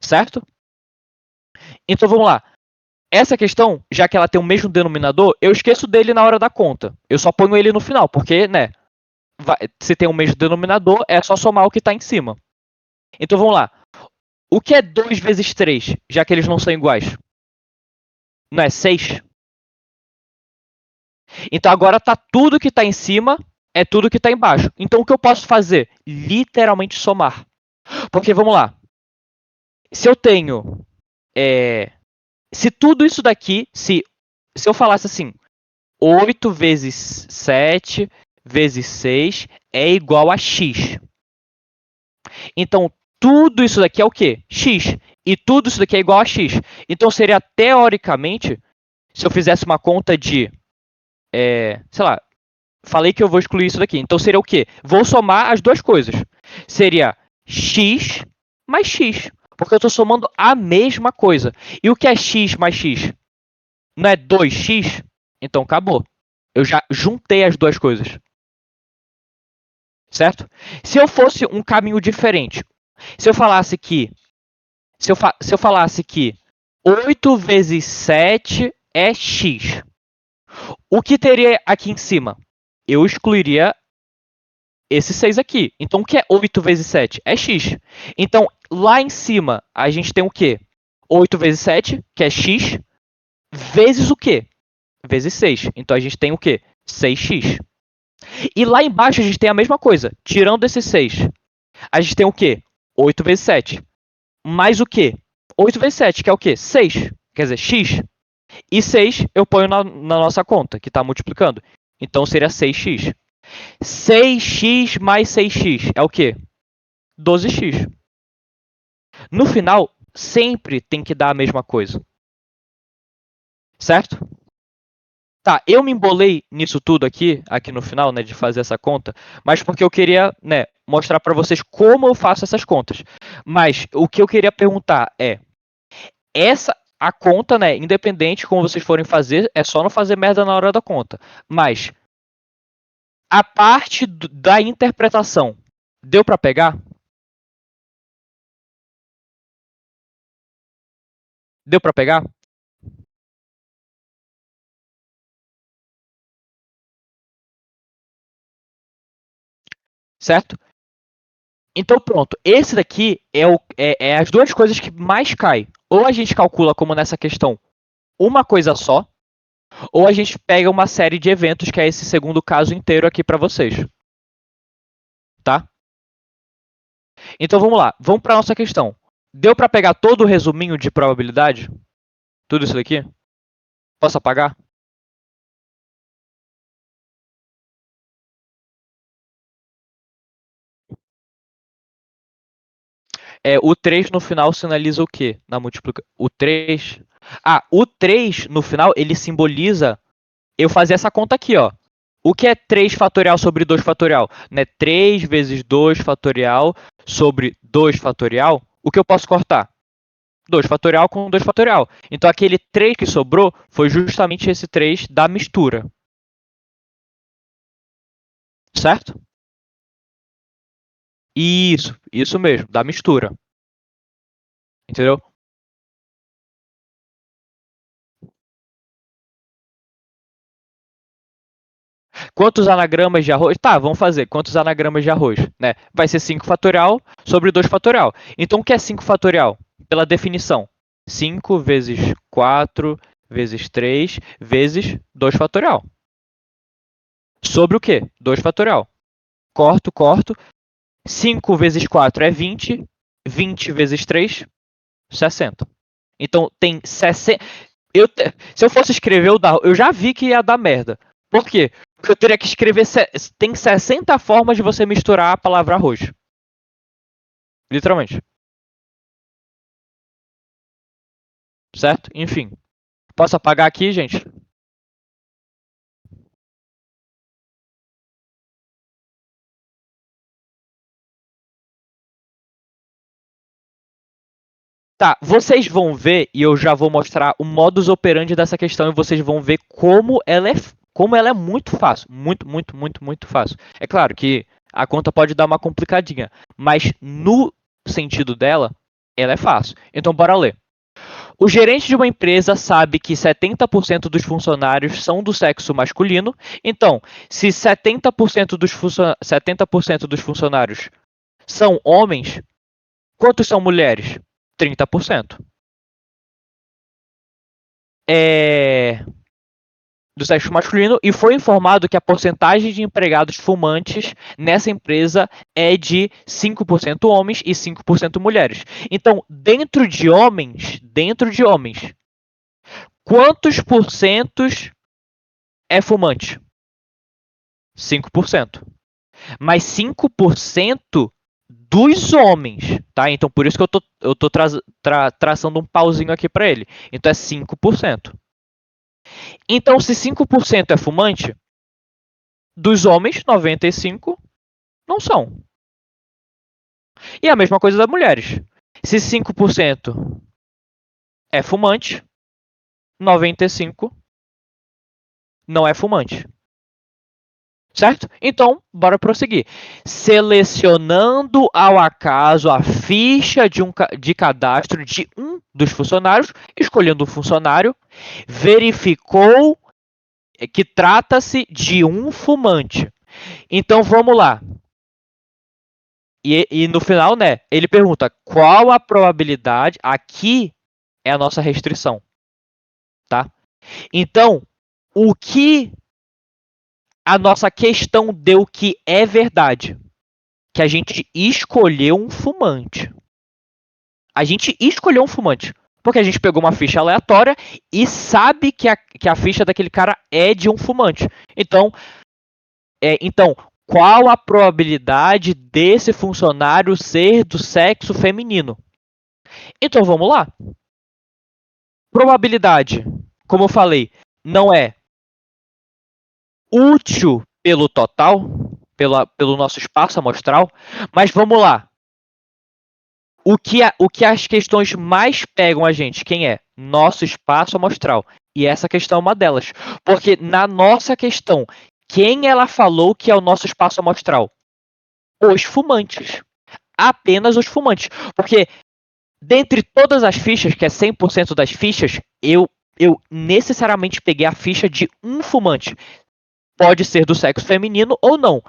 Certo? Então vamos lá. Essa questão, já que ela tem o mesmo denominador, eu esqueço dele na hora da conta. Eu só ponho ele no final, porque, né? Se tem o mesmo denominador, é só somar o que está em cima. Então vamos lá. O que é 2 vezes 3, já que eles não são iguais? Não é 6? Então agora tá tudo que está em cima é tudo que está embaixo. Então o que eu posso fazer? Literalmente somar. Porque vamos lá. Se eu tenho. Se tudo isso daqui. Se eu falasse assim: 8 vezes 7 vezes 6 é igual a x. Então tudo isso daqui é o quê? X. E tudo isso daqui é igual a x. Então seria teoricamente. Se eu fizesse uma conta de. Sei lá, falei que eu vou excluir isso daqui. Então seria o quê? Vou somar as duas coisas. Seria x mais x. Porque eu estou somando a mesma coisa. E o que é x mais x? Não é 2x? Então acabou. Eu já juntei as duas coisas. Certo? Se eu fosse um caminho diferente. Se eu falasse que. Se eu falasse que 8 vezes 7 é x. O que teria aqui em cima? Eu excluiria esse 6 aqui. Então, o que é 8 vezes 7? É x. Então, lá em cima, a gente tem o quê? 8 vezes 7, que é x, vezes o quê? Vezes 6. Então, a gente tem o quê? 6x. E lá embaixo, a gente tem a mesma coisa. Tirando esse 6, a gente tem o quê? 8 vezes 7. Mais o quê? 8 vezes 7, que é o quê? 6. Quer dizer, x. E 6 eu ponho na nossa conta, que está multiplicando. Então, seria 6x. 6x mais 6x é o quê? 12x. No final, sempre tem que dar a mesma coisa. Certo? Tá, eu me embolei nisso tudo aqui no final, né, de fazer essa conta, mas porque eu queria, né, mostrar para vocês como eu faço essas contas. Mas o que eu queria perguntar é, a conta, né, independente como vocês forem fazer, é só não fazer merda na hora da conta. Mas a parte da interpretação, deu para pegar? Deu para pegar? Certo? Então pronto, esse daqui é as duas coisas que mais cai. Ou a gente calcula como nessa questão uma coisa só, ou a gente pega uma série de eventos, que é esse segundo caso inteiro aqui para vocês. Tá? Então vamos lá, vamos para nossa questão. Deu para pegar todo o resuminho de probabilidade? Tudo isso daqui? Posso apagar? O 3 no final sinaliza o quê? Na multiplicação. O 3. Ah, o 3 no final ele simboliza eu fazer essa conta aqui, ó. O que é 3 fatorial sobre 2 fatorial? Né? 3 vezes 2 fatorial sobre 2 fatorial. O que eu posso cortar? 2 fatorial com 2 fatorial. Então aquele 3 que sobrou foi justamente esse 3 da mistura. Certo? Isso mesmo, da mistura. Entendeu? Quantos anagramas de arroz? Tá, vamos fazer. Quantos anagramas de arroz? Né? Vai ser 5 fatorial sobre 2 fatorial. Então, o que é 5 fatorial? Pela definição. 5 vezes 4 vezes 3 vezes 2 fatorial. Sobre o quê? 2 fatorial. Corto, corto. 5 vezes 4 é 20. 20 vezes 3, 60. Então, tem 60. Se eu fosse escrever o da, eu já vi que ia dar merda. Por quê? Porque eu teria que escrever. Tem 60 formas de você misturar a palavra arroz. Literalmente. Certo? Enfim. Posso apagar aqui, gente? Tá, vocês vão ver, e eu já vou mostrar o modus operandi dessa questão, e vocês vão ver como ela é muito fácil. Muito, muito, muito, muito fácil. É claro que a conta pode dar uma complicadinha, mas no sentido dela, ela é fácil. Então, bora ler. O gerente de uma empresa sabe que 70% dos funcionários são do sexo masculino. Então, se 70% dos funcionários são homens, quantos são mulheres? 30%. É do sexo masculino, e foi informado que a porcentagem de empregados fumantes nessa empresa é de 5% homens e 5% mulheres. Então, dentro de homens, quantos porcentos é fumante? 5%. Mas 5% dos homens, tá? Então por isso que eu tô traçando um pauzinho aqui para ele. Então é 5%. Então se 5% é fumante, dos homens, 95 não são. E a mesma coisa das mulheres. Se 5% é fumante, 95 não é fumante. Certo? Então, bora prosseguir. Selecionando ao acaso a ficha de cadastro de um dos funcionários, escolhendo um funcionário, verificou que trata-se de um fumante. Então, vamos lá. E no final, né, ele pergunta qual a probabilidade. Aqui é a nossa restrição. Tá? Então, o que a nossa questão deu que é verdade? Que a gente escolheu um fumante. A gente escolheu um fumante. Porque a gente pegou uma ficha aleatória e sabe que a ficha daquele cara é de um fumante. Então, qual a probabilidade desse funcionário ser do sexo feminino? Então vamos lá. Probabilidade, como eu falei, não é útil pelo total, pelo nosso espaço amostral, mas vamos lá. O que as questões mais pegam a gente? Quem é? Nosso espaço amostral. E essa questão é uma delas. Porque na nossa questão, quem ela falou que é o nosso espaço amostral? Os fumantes. Apenas os fumantes. Porque dentre todas as fichas, que é 100% das fichas, eu necessariamente peguei a ficha de um fumante. Pode ser do sexo feminino ou não.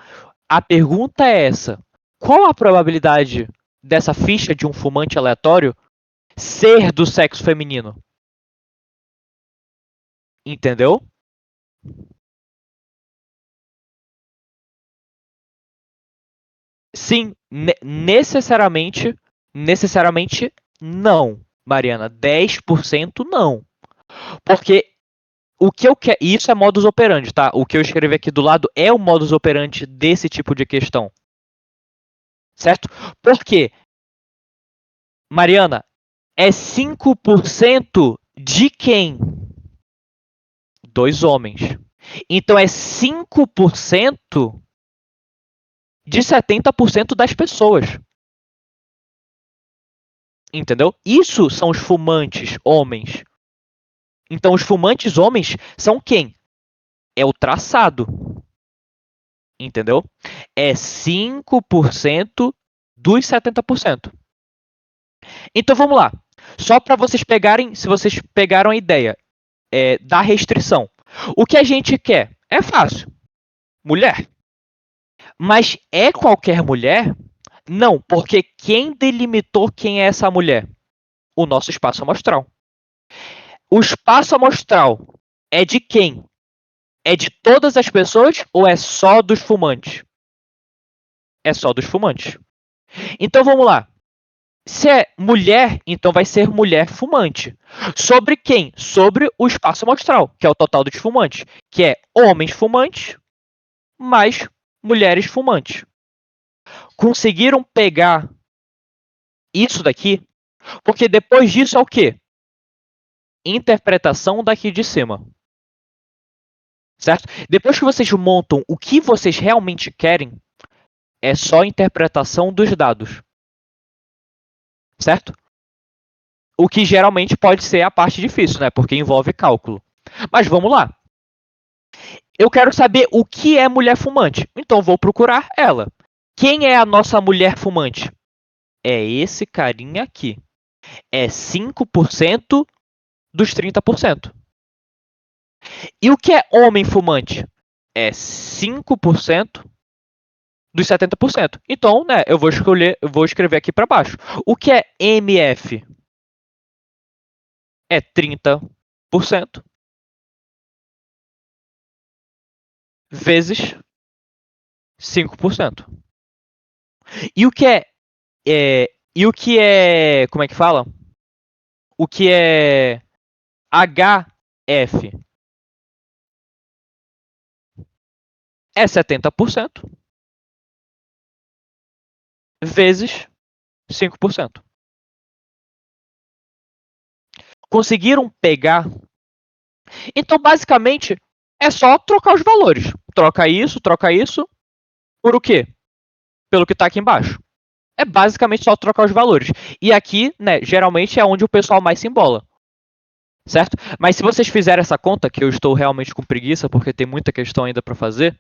A pergunta é essa: qual a probabilidade dessa ficha de um fumante aleatório ser do sexo feminino? Entendeu? Sim, necessariamente não, Mariana. 10% não. Porque o que eu quero. Isso é modus operandi, tá? O que eu escrevi aqui do lado é o modus operandi desse tipo de questão. Certo? Porque, Mariana, é 5% de quem? Dois homens. Então é 5% de 70% das pessoas. Entendeu? Isso são os fumantes homens. Então os fumantes homens são quem? É o traçado. Entendeu? É 5% dos 70%. Então vamos lá. Só para vocês pegarem, se vocês pegaram a ideia da restrição. O que a gente quer? É fácil. Mulher. Mas é qualquer mulher? Não, porque quem delimitou quem é essa mulher? O nosso espaço amostral. O espaço amostral é de quem? É de todas as pessoas ou é só dos fumantes? É só dos fumantes. Então vamos lá. Se é mulher, então vai ser mulher fumante. Sobre quem? Sobre o espaço amostral, que é o total dos fumantes, que é homens fumantes mais mulheres fumantes. Conseguiram pegar isso daqui? Porque depois disso é o quê? Interpretação daqui de cima. Certo? Depois que vocês montam o que vocês realmente querem, é só interpretação dos dados. Certo? O que geralmente pode ser a parte difícil, né? Porque envolve cálculo. Mas vamos lá. Eu quero saber o que é mulher fumante. Então vou procurar ela. Quem é a nossa mulher fumante? É esse carinha aqui. É 5% dos 30%. E o que é homem fumante? É 5% dos 70%. Então, né, eu vou escrever aqui para baixo. O que é MF? É 30% vezes 5%. E o que e o que é, como é que fala? O que é HF? É 70% vezes 5%. Conseguiram pegar? Então, basicamente, é só trocar os valores. Troca isso por o quê? Pelo que está aqui embaixo. É basicamente só trocar os valores. E aqui, né, geralmente é onde o pessoal mais se embola. Certo? Mas se vocês fizerem essa conta, que eu estou realmente com preguiça, porque tem muita questão ainda para fazer.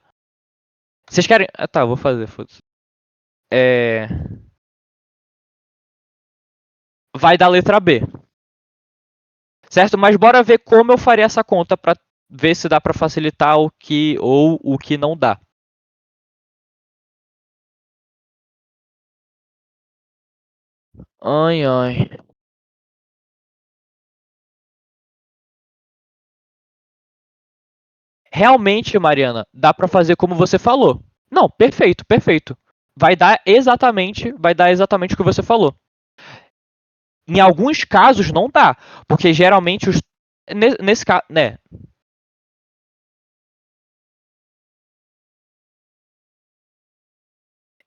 Vocês querem. Ah, tá, vou fazer, foda-se. Vai dar letra B. Certo? Mas bora ver como eu faria essa conta para ver se dá para facilitar o que ou o que não dá. Ai, ai. Realmente, Mariana, dá para fazer como você falou. Não, perfeito, perfeito. Vai dar exatamente o que você falou. Em alguns casos não dá, porque geralmente nesse caso, né?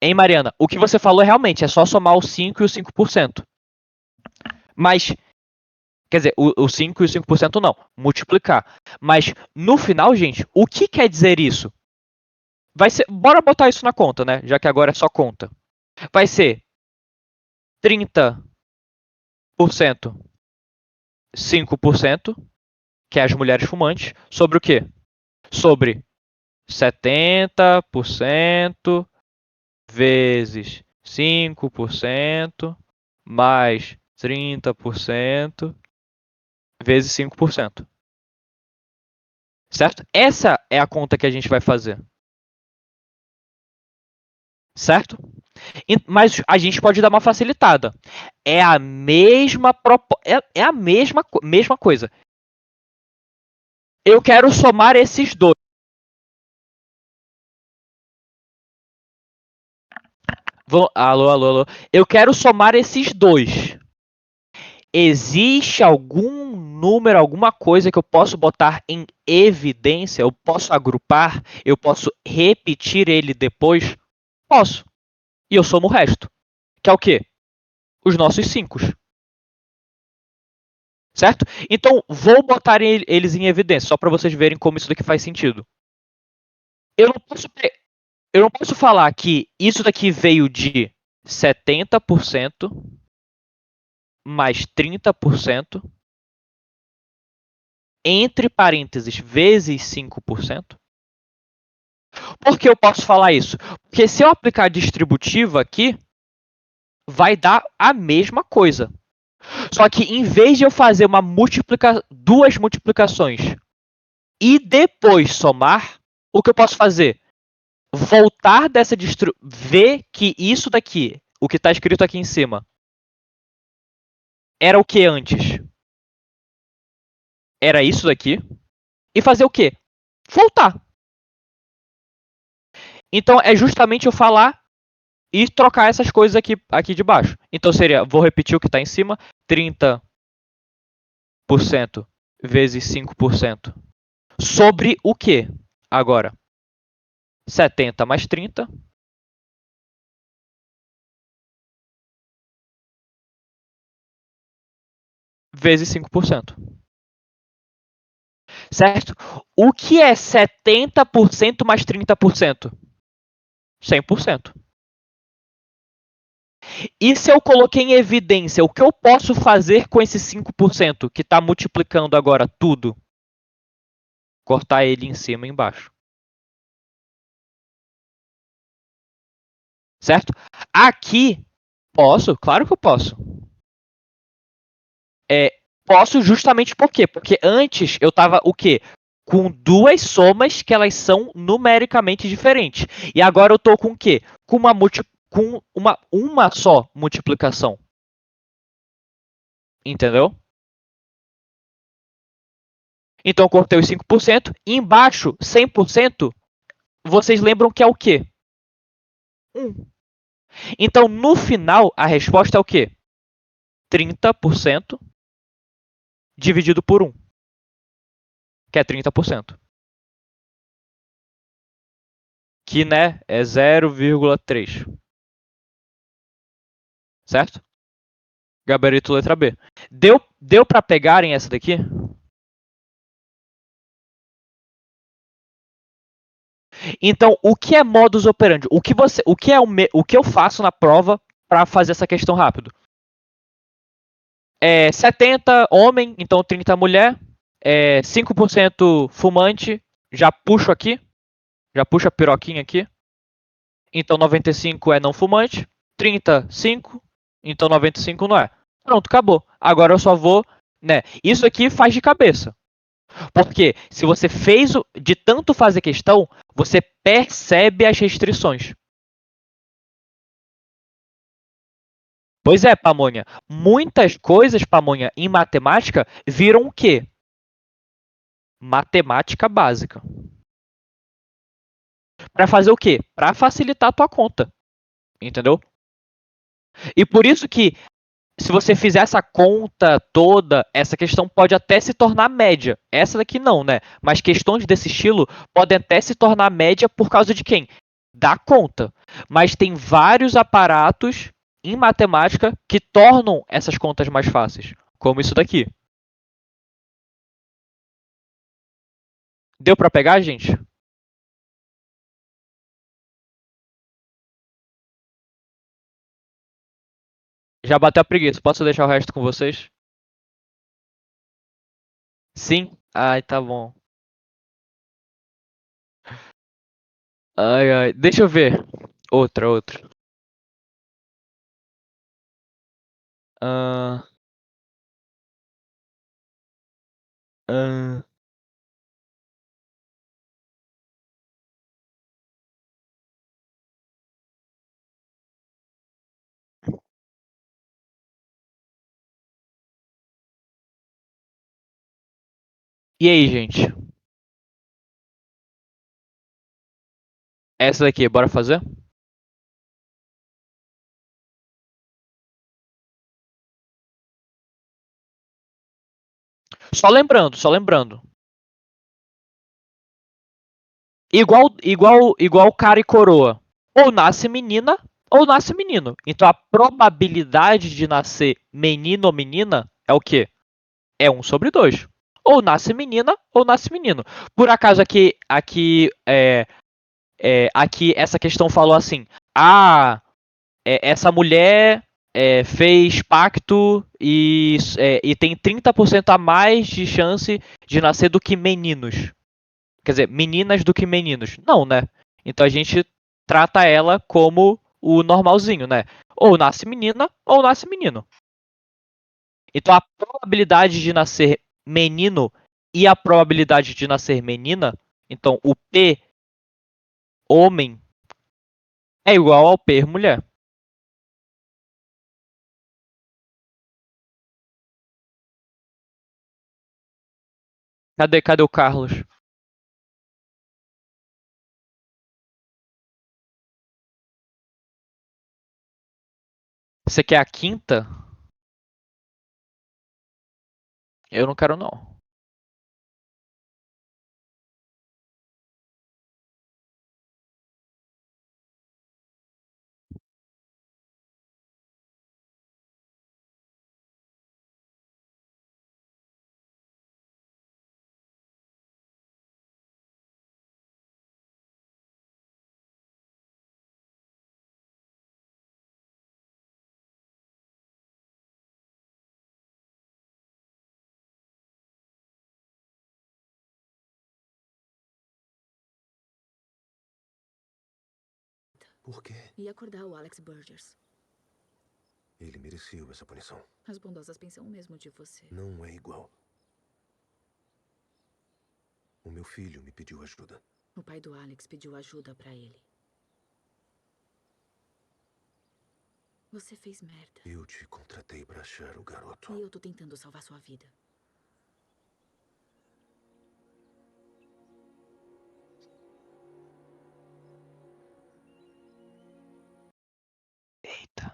Hein, Mariana? O que você falou realmente é só somar o 5 e o 5%. Mas, quer dizer, o 5 e o 5% não, multiplicar. Mas no final, gente, o que quer dizer isso? Vai ser, bora botar isso na conta, né? Já que agora é só conta. Vai ser 30%, 5%, que é as mulheres fumantes, sobre o quê? Sobre 70% vezes 5% mais 30% vezes 5%. Certo? Essa é a conta que a gente vai fazer. Certo? Mas a gente pode dar uma facilitada. É a mesma é a mesma coisa. Eu quero somar esses dois. Alô, alô, alô. Eu quero somar esses dois. Existe algum número, alguma coisa que eu posso botar em evidência? Eu posso agrupar? Eu posso repetir ele depois? Posso. E eu somo o resto. Que é o quê? Os nossos 5. Certo? Então, vou botar eles em evidência, só para vocês verem como isso daqui faz sentido. Eu não posso, eu não posso falar que isso daqui veio de 70% mais 30%, entre parênteses, vezes 5%. Por que eu posso falar isso? Porque se eu aplicar a distributiva aqui, vai dar a mesma coisa. Só que em vez de eu fazer duas multiplicações e depois somar, o que eu posso fazer? Voltar dessa ver que isso daqui, o que está escrito aqui em cima, era o que antes? Era isso daqui. E fazer o quê? Voltar. Então é justamente eu falar e trocar essas coisas aqui de baixo. Então seria, vou repetir o que está em cima, 30% vezes 5%. Sobre o que agora? 70 mais 30 vezes 5%. Certo? O que é 70% mais 30%? 100%. E se eu coloquei em evidência, o que eu posso fazer com esse 5% que está multiplicando agora tudo? Cortar ele em cima e embaixo. Certo? Aqui, posso? Claro que eu posso. Posso justamente por quê? Porque antes eu estava o quê? Com duas somas que elas são numericamente diferentes. E agora eu estou com o quê? Com uma só multiplicação. Entendeu? Então eu cortei os 5%. E embaixo, 100%, vocês lembram que é o quê? 1. Então, no final, a resposta é o quê? 30% dividido por 1, que é 30%. Que, né, é 0,3. Certo? Gabarito letra B. Deu para pegarem essa daqui? Então, o que é modus operandi? O que eu faço na prova para fazer essa questão rápido? 70 homem, então 30 mulher, 5% fumante, já puxo aqui, já puxo a piroquinha aqui. Então 95 é não fumante, 30, 5, então 95 não é. Pronto, acabou. Agora eu só vou, né? Isso aqui faz de cabeça. Porque se você fez de tanto fazer questão, você percebe as restrições. Pois é, Pamonha. Muitas coisas, Pamonha, em matemática viram o quê? Matemática básica. Para fazer o quê? Para facilitar a tua conta. Entendeu? E por isso que se você fizer essa conta toda, essa questão pode até se tornar média. Essa daqui não, né? Mas questões desse estilo podem até se tornar média por causa de quem? Da conta. Mas tem vários aparatos em matemática que tornam essas contas mais fáceis, como isso daqui. Deu para pegar, gente? Já bateu a preguiça. Posso deixar o resto com vocês? Sim? Ai, tá bom. Ai, ai. Deixa eu ver. Outra. Ah, ah. E aí, gente? Essa daqui, bora fazer? Só lembrando. Igual cara e coroa. Ou nasce menina ou nasce menino. Então a probabilidade de nascer menino ou menina é o quê? É 1/2. Ou nasce menina ou nasce menino. Por acaso aqui essa questão falou assim: ah, essa mulher fez pacto e tem 30% a mais de chance de nascer do que meninos. Quer dizer, meninas do que meninos. Não, né? Então a gente trata ela como o normalzinho, né? Ou nasce menina ou nasce menino. Então a probabilidade de nascer menino e a probabilidade de nascer menina, então o P homem é igual ao P mulher. Cadê o Carlos? Você quer a quinta? Eu não quero não. Por quê? E acordar o Alex Burgers. Ele mereceu essa punição. As bondosas pensam o mesmo de você. Não é igual. O meu filho me pediu ajuda. O pai do Alex pediu ajuda pra ele. Você fez merda. Eu te contratei pra achar o garoto. E eu tô tentando salvar sua vida. Eita.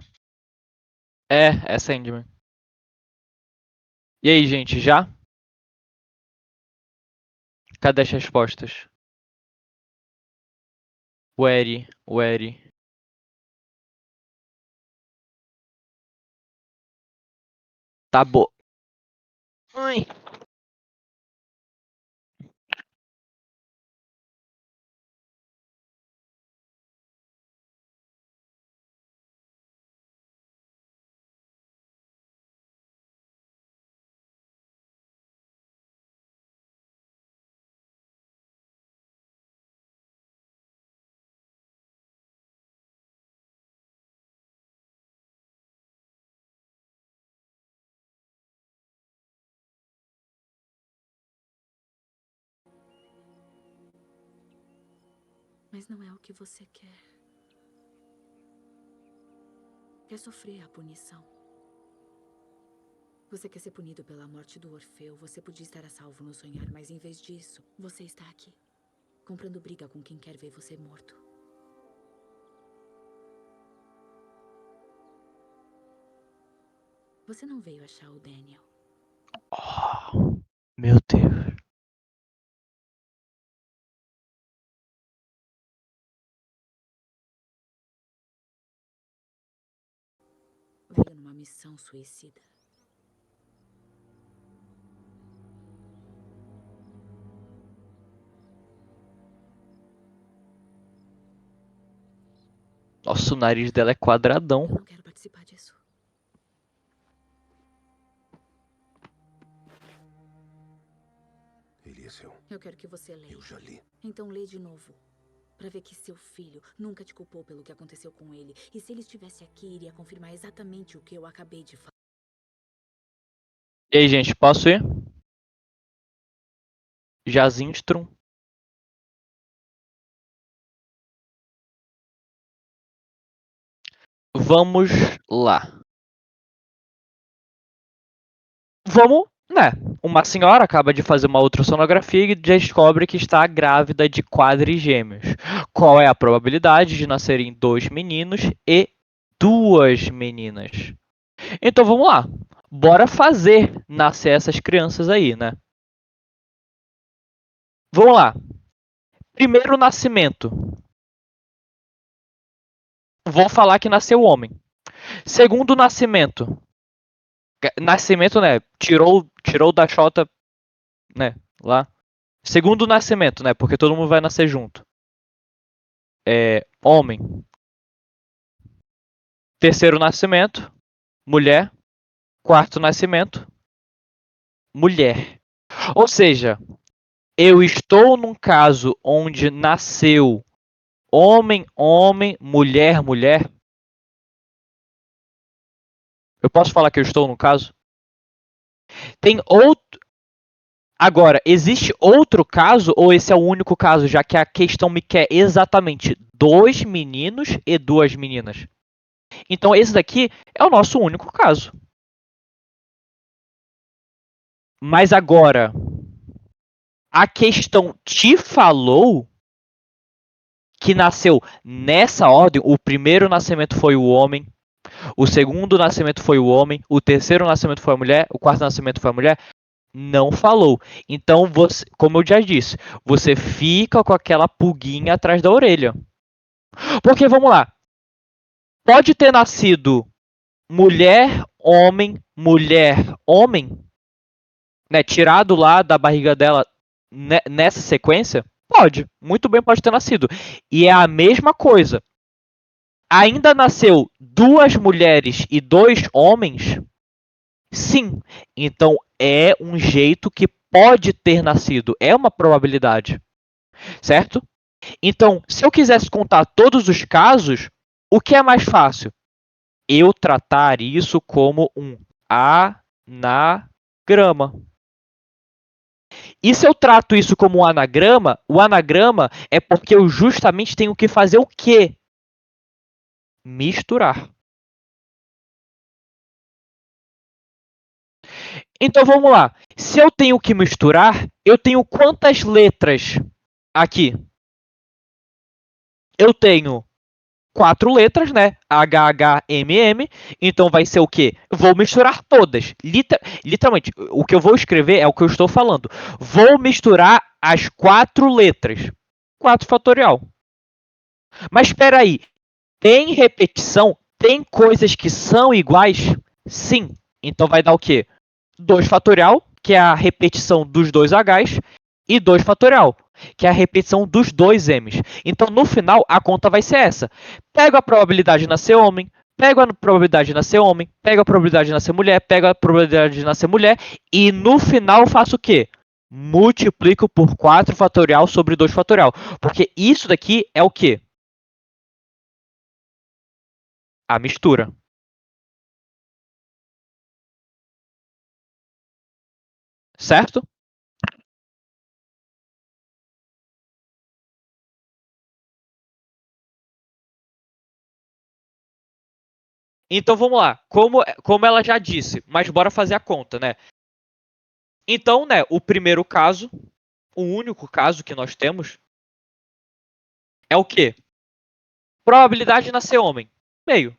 É Sandman. E aí, gente, já? Cadê as respostas? Wary. Tá bom. Ai. Mas não é o que você quer. Quer sofrer a punição. Você quer ser punido pela morte do Orfeu. Você podia estar a salvo no sonhar, mas em vez disso, você está aqui. Comprando briga com quem quer ver você morto. Você não veio achar o Daniel. Oh, meu Deus. Veio numa missão suicida. Nossa, o nariz dela é quadradão. Eu não quero participar disso. Ele é seu. Eu quero que você leia. Eu já li. Então lê de novo. Pra ver que seu filho nunca te culpou pelo que aconteceu com ele. E se ele estivesse aqui, iria confirmar exatamente o que eu acabei de falar. E aí, gente, posso ir? Jazinstrom. Vamos lá. Vamos, né? Uma senhora acaba de fazer uma ultrassonografia e descobre que está grávida de quadrigêmeos. Qual é a probabilidade de nascerem 2 meninos e 2 meninas? Então vamos lá. Bora fazer nascer essas crianças aí, né? Vamos lá. Primeiro nascimento. Vou falar que nasceu homem. Segundo nascimento. Nascimento, né? Tirou da Xota, né? Lá. Segundo nascimento, né? Porque todo mundo vai nascer junto. Homem. Terceiro nascimento, mulher. Quarto nascimento, mulher. Ou seja, eu estou num caso onde nasceu homem, homem, mulher, mulher. Eu posso falar que eu estou no caso? Tem outro. Agora, existe outro caso, ou esse é o único caso, já que a questão me quer exatamente 2 meninos e 2 meninas? Então, esse daqui é o nosso único caso. Mas agora, a questão te falou que nasceu nessa ordem. O primeiro nascimento foi o homem, o segundo nascimento foi o homem, o terceiro nascimento foi a mulher, o quarto nascimento foi a mulher. Não falou. Então, você, como eu já disse, você fica com aquela pulguinha atrás da orelha. Porque, vamos lá, pode ter nascido mulher, homem, né, tirado lá da barriga dela nessa sequência? Pode, muito bem pode ter nascido. E é a mesma coisa. Ainda nasceu 2 mulheres e 2 homens? Sim. Então é um jeito que pode ter nascido. É uma probabilidade. Certo? Então, se eu quisesse contar todos os casos, o que é mais fácil? Eu tratar isso como um anagrama. E se eu trato isso como um anagrama, o anagrama é porque eu justamente tenho que fazer o quê? Misturar. Então vamos lá. Se eu tenho que misturar, eu tenho quantas letras aqui? Eu tenho 4 letras, né? HHMM. Então vai ser o quê? Vou misturar todas. Literalmente, o que eu vou escrever é o que eu estou falando. Vou misturar as 4 letras. 4 fatorial. Mas espera aí. Tem repetição? Tem coisas que são iguais? Sim. Então vai dar o quê? 2 fatorial, que é a repetição dos 2 Hs, e 2 fatorial, que é a repetição dos 2 M's. Então, no final, a conta vai ser essa. Pego a probabilidade de nascer homem, pego a probabilidade de nascer homem, pego a probabilidade de nascer mulher, pego a probabilidade de nascer mulher, e no final faço o quê? Multiplico por 4 fatorial sobre 2 fatorial. Porque isso daqui é o quê? A mistura. Certo? Então vamos lá. Como ela já disse, mas bora fazer a conta, né? Então, né, o primeiro caso, o único caso que nós temos, é o quê? Probabilidade de nascer homem, meio.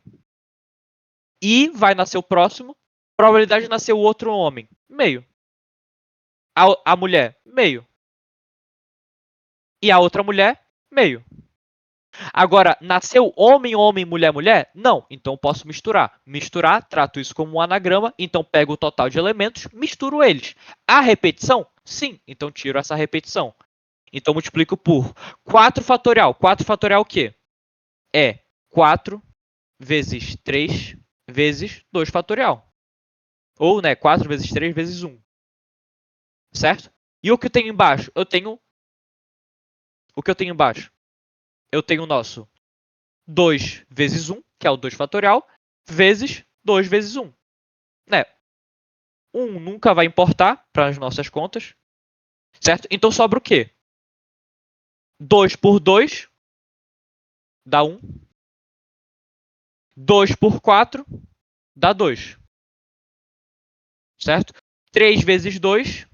E vai nascer o próximo, probabilidade de nascer o outro homem, meio. A mulher, meio. E a outra mulher, meio. Agora, nasceu homem, homem, mulher, mulher? Não. Então posso misturar. Misturar, trato isso como um anagrama, então pego o total de elementos, misturo eles. A repetição? Sim. Então tiro essa repetição. Então multiplico por 4 fatorial. 4 fatorial o quê? É 4 vezes 3 vezes 2 fatorial. Ou, né, 4 vezes 3 vezes 1. Certo? E o que eu tenho embaixo? O que eu tenho embaixo? Eu tenho o nosso 2 vezes 1, que é o 2 fatorial, vezes 2 vezes 1. Né? 1 nunca vai importar para as nossas contas. Certo? Então sobra o quê? 2 por 2 dá 1. 2 por 4 dá 2. Certo? 3 vezes 2,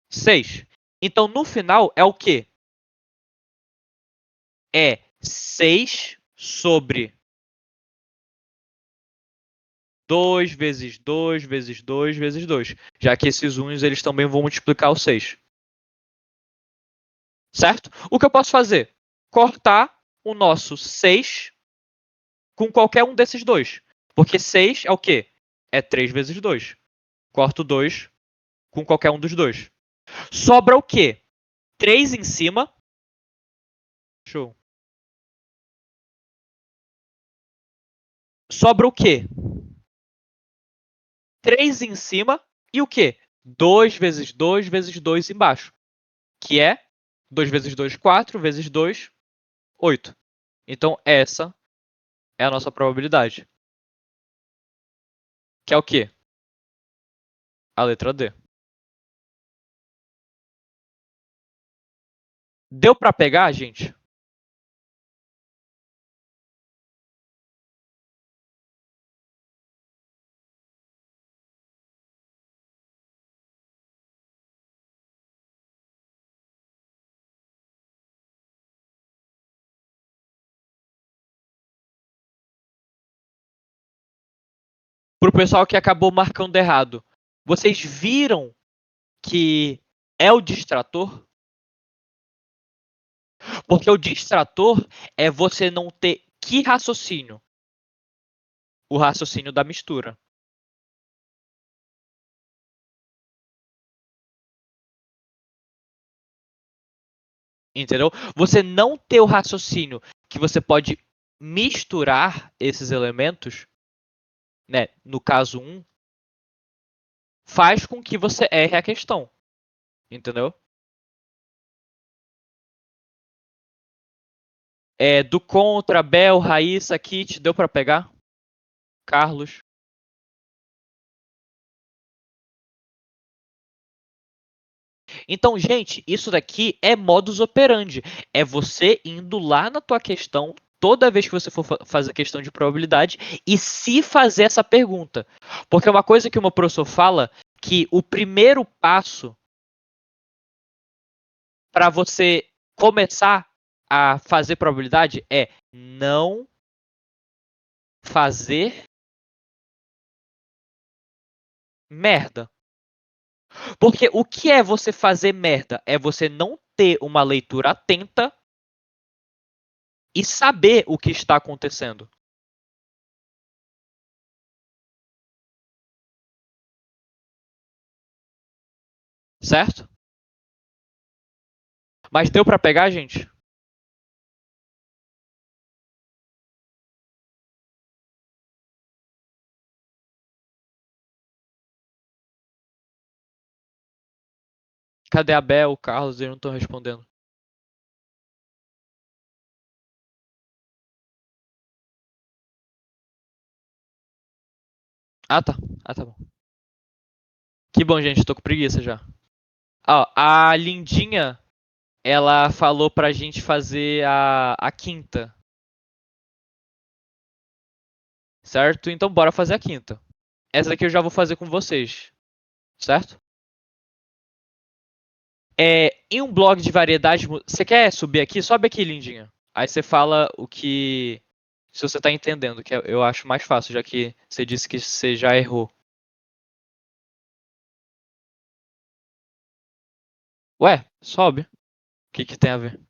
6. Então, no final, é o quê? É 6 sobre 2 vezes 2 vezes 2 vezes 2. Já que esses uns eles também vão multiplicar o 6. Certo? O que eu posso fazer? Cortar o nosso 6 com qualquer um desses dois. Porque 6 é o quê? É 3 vezes 2. Corto 2 com qualquer um dos dois. Sobra o quê? 3 em cima. Show. Sobra o quê? 3 em cima e o quê? 2 vezes 2 vezes 2 embaixo. Que é 2 vezes 2, 4, vezes 2, 8. Então, essa é a nossa probabilidade. Que é o quê? A letra D. Deu pra pegar, gente? Pro pessoal que acabou marcando errado. Vocês viram que é o distrator? Porque o distrator é você não ter que raciocínio? O raciocínio da mistura. Entendeu? Você não ter o raciocínio que você pode misturar esses elementos, né? No caso 1, faz com que você erre a questão. Entendeu? Do contra, Bel, Raíssa, Kit, deu pra pegar? Carlos. Então, gente, isso daqui é modus operandi. É você indo lá na tua questão, toda vez que você for fazer questão de probabilidade, e se fazer essa pergunta. Porque uma coisa que o meu professor fala, que o primeiro passo para você começar a fazer probabilidade é não fazer merda. Porque o que é você fazer merda? É você não ter uma leitura atenta e saber o que está acontecendo. Certo? Mas deu pra pegar, gente? Cadê a Bel, o Carlos? Eles não estão respondendo. Ah, tá. Ah, tá bom. Que bom, gente. Tô com preguiça já. Ó, a Lindinha, ela falou pra gente fazer a quinta. Certo? Então bora fazer a quinta. Essa daqui eu já vou fazer com vocês. Certo? Em um blog de variedade. Você quer subir aqui? Sobe aqui, Lindinha. Aí você fala o que. Se você tá entendendo, que eu acho mais fácil, já que você disse que você já errou. Ué, sobe. O que tem a ver?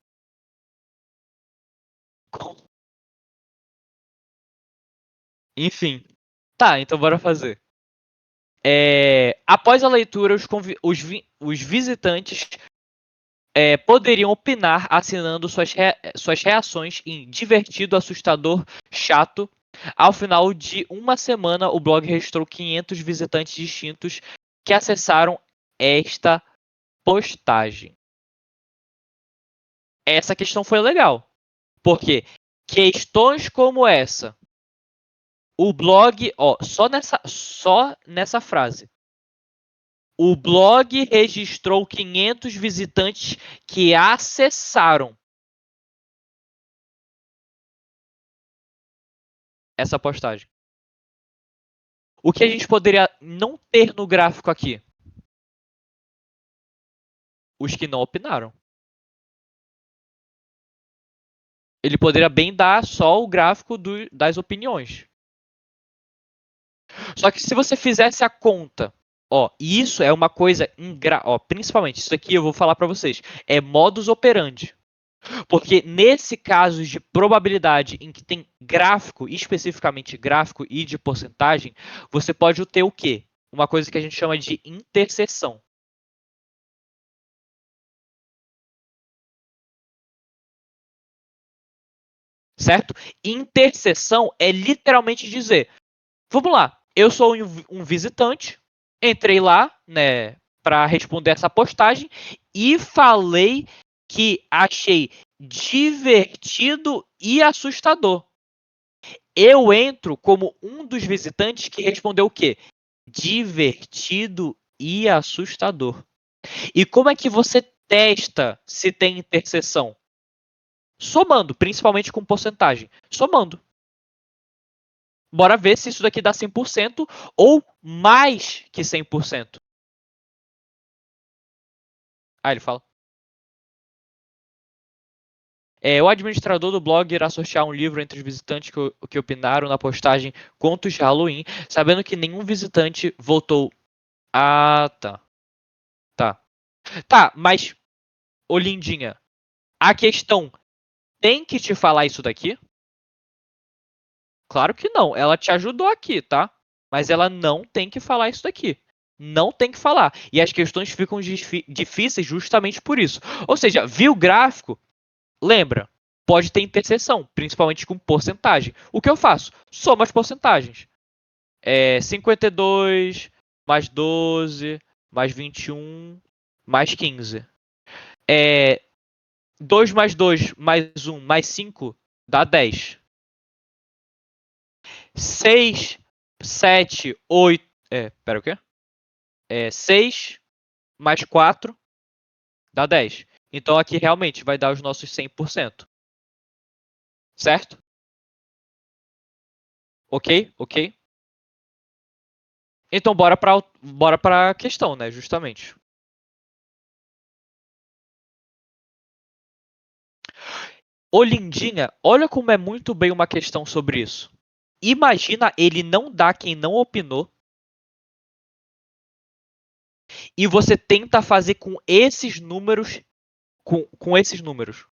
Enfim. Tá, então bora fazer. Após a leitura, os visitantes poderiam opinar assinando suas reações em divertido, assustador, chato. Ao final de uma semana, o blog registrou 500 visitantes distintos que acessaram esta postagem. Essa questão foi legal, porque questões como essa, o blog, só nessa frase, o blog registrou 500 visitantes que acessaram essa postagem. O que a gente poderia não ter no gráfico aqui? Os que não opinaram. Ele poderia bem dar só o gráfico das opiniões. Só que se você fizesse a conta, isso é uma coisa principalmente isso aqui eu vou falar para vocês, é modus operandi. Porque nesse caso de probabilidade em que tem gráfico, especificamente gráfico e de porcentagem, você pode ter o quê? Uma coisa que a gente chama de interseção. Certo? Interseção é literalmente dizer, vamos lá, eu sou um visitante, entrei lá, né, para responder essa postagem e falei que achei divertido e assustador. Eu entro como um dos visitantes que respondeu o quê? Divertido e assustador. E como é que você testa se tem interseção? Somando, principalmente com porcentagem. Somando. Bora ver se isso daqui dá 100% ou mais que 100%. Aí ele fala. O administrador do blog irá sortear um livro entre os visitantes que opinaram na postagem Contos de Halloween, sabendo que nenhum visitante votou. Ah, tá. Tá, mas, ô Lindinha, a questão tem que te falar isso daqui? Claro que não. Ela te ajudou aqui, tá? Mas ela não tem que falar isso daqui. Não tem que falar. E as questões ficam difíceis justamente por isso. Ou seja, viu o gráfico? Lembra, pode ter interseção, principalmente com porcentagem. O que eu faço? Soma as porcentagens. 52, mais 12, mais 21, mais 15. 2 mais 2, mais 1, mais 5, dá 10. 6, 7, 8... pera, o quê? 6 mais 4 dá 10. Então aqui realmente vai dar os nossos 100%. Certo? Ok? Ok? Então bora pra questão, né? Justamente. Ô Lindinha, olha como é muito bem uma questão sobre isso. Imagina ele não dá quem não opinou e você tenta fazer com esses números. Com esses números.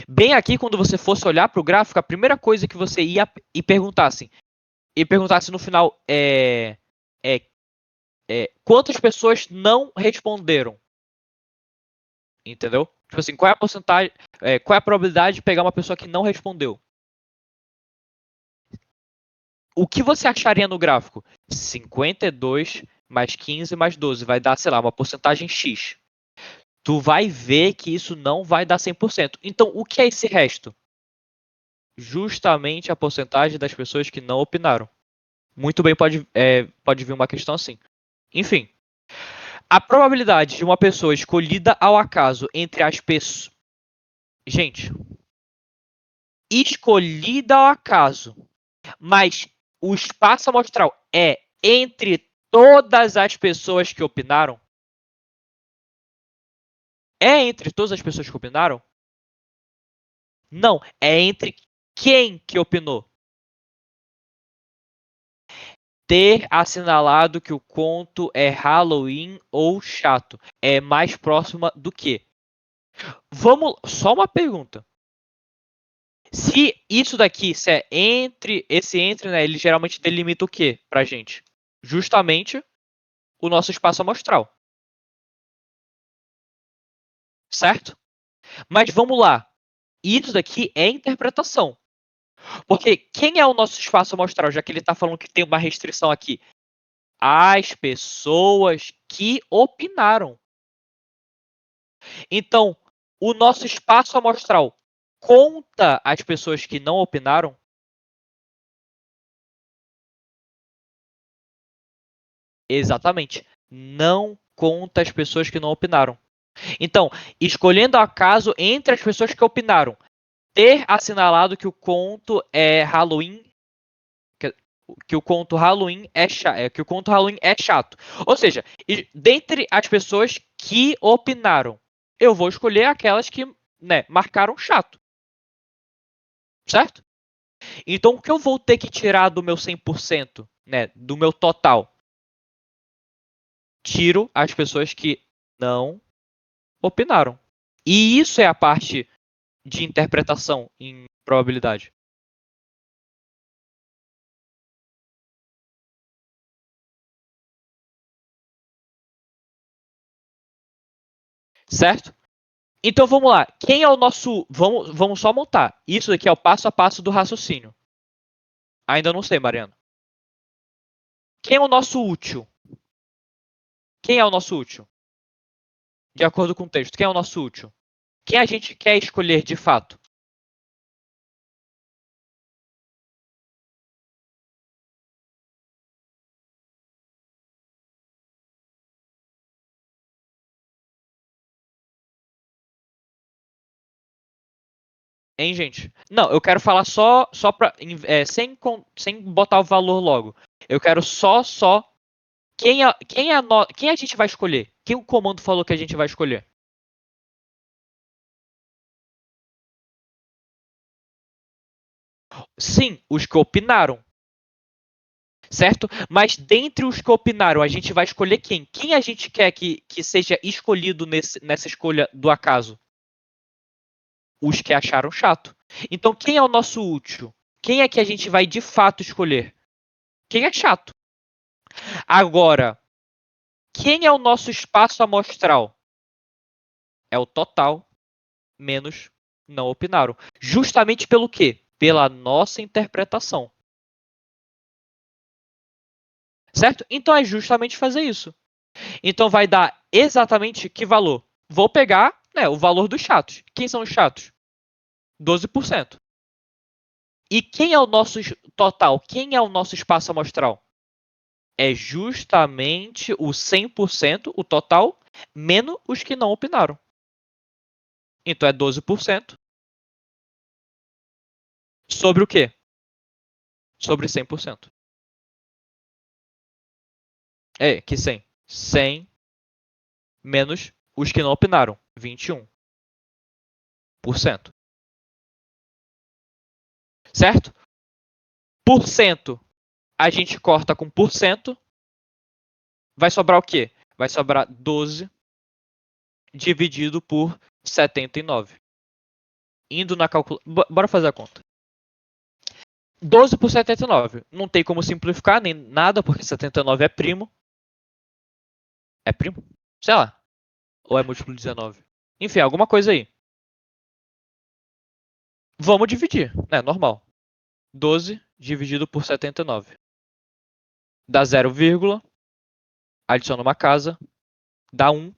Bem aqui, quando você fosse olhar para o gráfico, a primeira coisa que você ia e perguntasse no final quantas pessoas não responderam. Entendeu? Tipo assim, qual é a porcentagem, qual é a probabilidade de pegar uma pessoa que não respondeu? O que você acharia no gráfico? 52 mais 15 mais 12 vai dar, sei lá, uma porcentagem X. Tu vai ver que isso não vai dar 100%. Então, o que é esse resto? Justamente a porcentagem das pessoas que não opinaram. Muito bem, pode vir uma questão assim. Enfim, a probabilidade de uma pessoa escolhida ao acaso entre as pessoas. Gente, escolhida ao acaso, mas o espaço amostral é entre todas as pessoas que opinaram? É entre todas as pessoas que opinaram? Não, é entre quem que opinou. Ter assinalado que o conto é Halloween ou chato é mais próxima do que? Vamos, só uma pergunta. Se isso daqui, se é entre, esse entre, né, ele geralmente delimita o que pra gente? Justamente o nosso espaço amostral. Certo? Mas vamos lá. Isso daqui é interpretação. Porque quem é o nosso espaço amostral, já que ele está falando que tem uma restrição aqui? As pessoas que opinaram. Então, o nosso espaço amostral conta as pessoas que não opinaram? Exatamente. Não conta as pessoas que não opinaram. Então, escolhendo acaso entre as pessoas que opinaram, ter assinalado que o conto é Halloween, que o conto Halloween que o conto Halloween é chato. Ou seja, dentre as pessoas que opinaram, eu vou escolher aquelas que, né, marcaram chato. Certo? Então, o que eu vou ter que tirar do meu 100%, né, do meu total? Tiro as pessoas que não opinaram. E isso é a parte de interpretação em probabilidade. Certo? Então vamos lá. Quem é o nosso. Vamos só montar. Isso aqui é o passo a passo do raciocínio. Ainda não sei, Mariana. Quem é o nosso útil? Quem é o nosso útil? De acordo com o texto, quem é o nosso útil? Quem a gente quer escolher de fato? Hein, gente? Não, eu quero falar só pra. Sem botar o valor logo. Eu quero só. Quem a gente vai escolher? Quem o comando falou que a gente vai escolher? Sim, os que opinaram. Certo? Mas dentre os que opinaram, a gente vai escolher quem? Quem a gente quer que seja escolhido nessa escolha do acaso? Os que acharam chato. Então, quem é o nosso útil? Quem é que a gente vai de fato escolher? Quem é chato. Agora, quem é o nosso espaço amostral? É o total menos não opinaram. Justamente pelo quê? Pela nossa interpretação. Certo? Então é justamente fazer isso. Então vai dar exatamente que valor? Vou pegar, né, o valor dos chatos. Quem são os chatos? 12%. E quem é o nosso total? Quem é o nosso espaço amostral? É justamente o 100%, o total, menos os que não opinaram. Então é 12% sobre o quê? Sobre 100%. É, que 100. 100 menos os que não opinaram, 21%. Certo? Por cento, a gente corta com por cento, vai sobrar o quê? Vai sobrar 12 dividido por 79. Indo na calculadora. Bora fazer a conta. 12 por 79. Não tem como simplificar nem nada, porque 79 é primo. É primo? Sei lá. Ou é múltiplo de 19? Enfim, alguma coisa aí. Vamos dividir, né? Normal. 12 dividido por 79. Dá 0, adiciona uma casa, dá 1.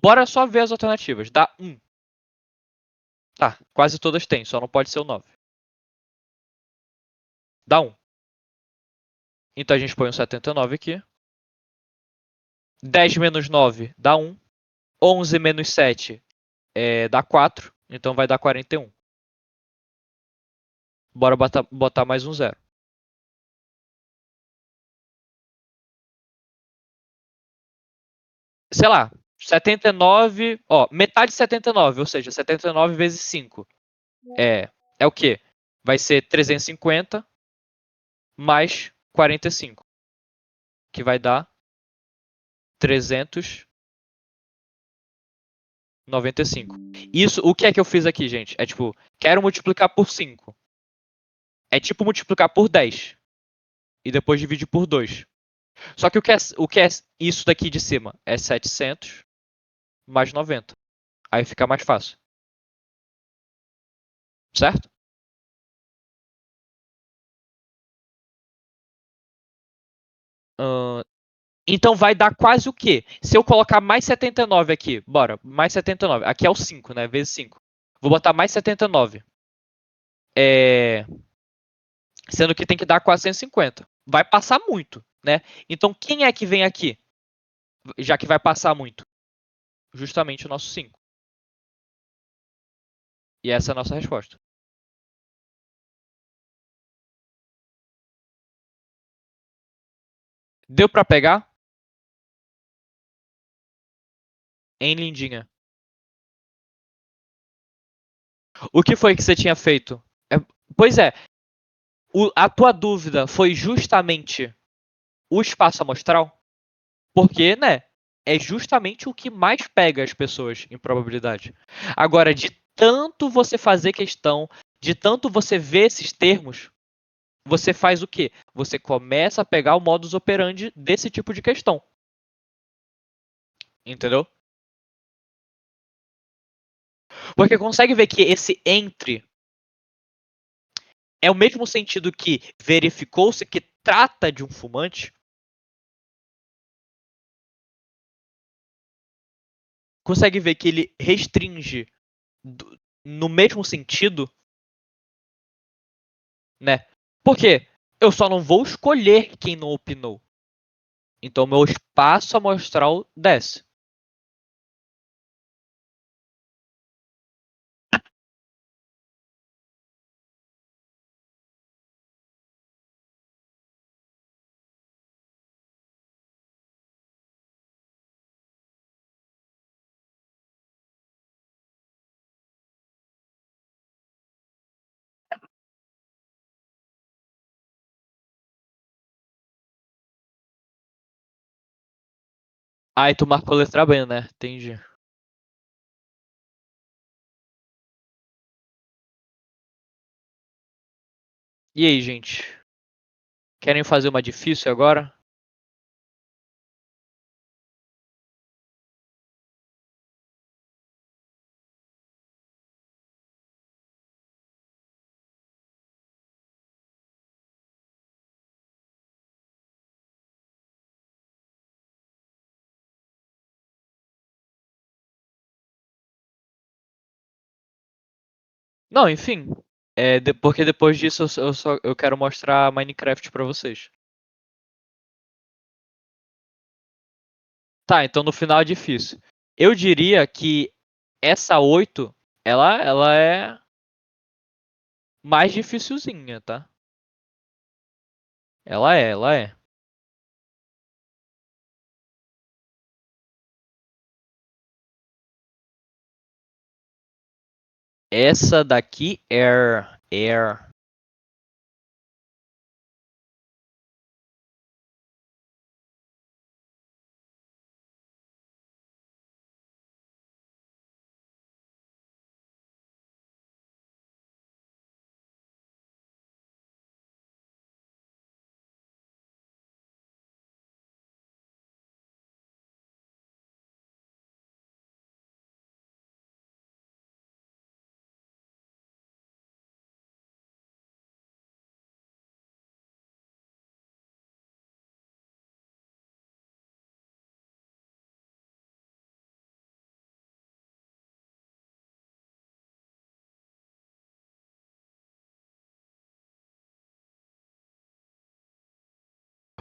Bora só ver as alternativas. Dá 1. Tá, quase todas têm, só não pode ser o 9. Dá 1. Então a gente põe o 79 aqui. 10 menos 9 dá 1. 11 menos 7 dá 4. Então vai dar 41. Bora botar mais um 0. Sei lá, 79. Ó, metade de 79, ou seja, 79 vezes 5. É o quê? Vai ser 350 mais 45. Que vai dar 395. Isso, o que é que eu fiz aqui, gente? É tipo, quero multiplicar por 5. É tipo multiplicar por 10. E depois dividir por 2. Só que o que é isso daqui de cima? É 700 mais 90. Aí fica mais fácil. Certo? Então vai dar quase o quê? Se eu colocar mais 79 aqui, bora, mais 79. Aqui é o 5, né? Vezes 5. Vou botar mais 79. É... Sendo que tem que dar 450. Vai passar muito, né? Então quem é que vem aqui? Já que vai passar muito. Justamente o nosso 5. E essa é a nossa resposta. Deu para pegar? Em lindinha. O que foi que você tinha feito? Pois é, a tua dúvida foi justamente o espaço amostral? Porque, né? É justamente o que mais pega as pessoas em probabilidade. Agora, de tanto você fazer questão, de tanto você ver esses termos, você faz o quê? Você começa a pegar o modus operandi desse tipo de questão. Entendeu? Porque consegue ver que esse entre é o mesmo sentido que verificou-se que trata de um fumante? Consegue ver que ele restringe no mesmo sentido, né? Porque eu só não vou escolher quem não opinou. Então meu espaço amostral desce. Ah, e tu marcou a letra B, né? Entendi. E aí, gente? Querem fazer uma difícil agora? Não, enfim. Porque depois disso eu quero mostrar Minecraft pra vocês. Tá, então no final é difícil. Eu diria que essa 8, ela é mais dificilzinha, tá? Ela é. Essa daqui Air.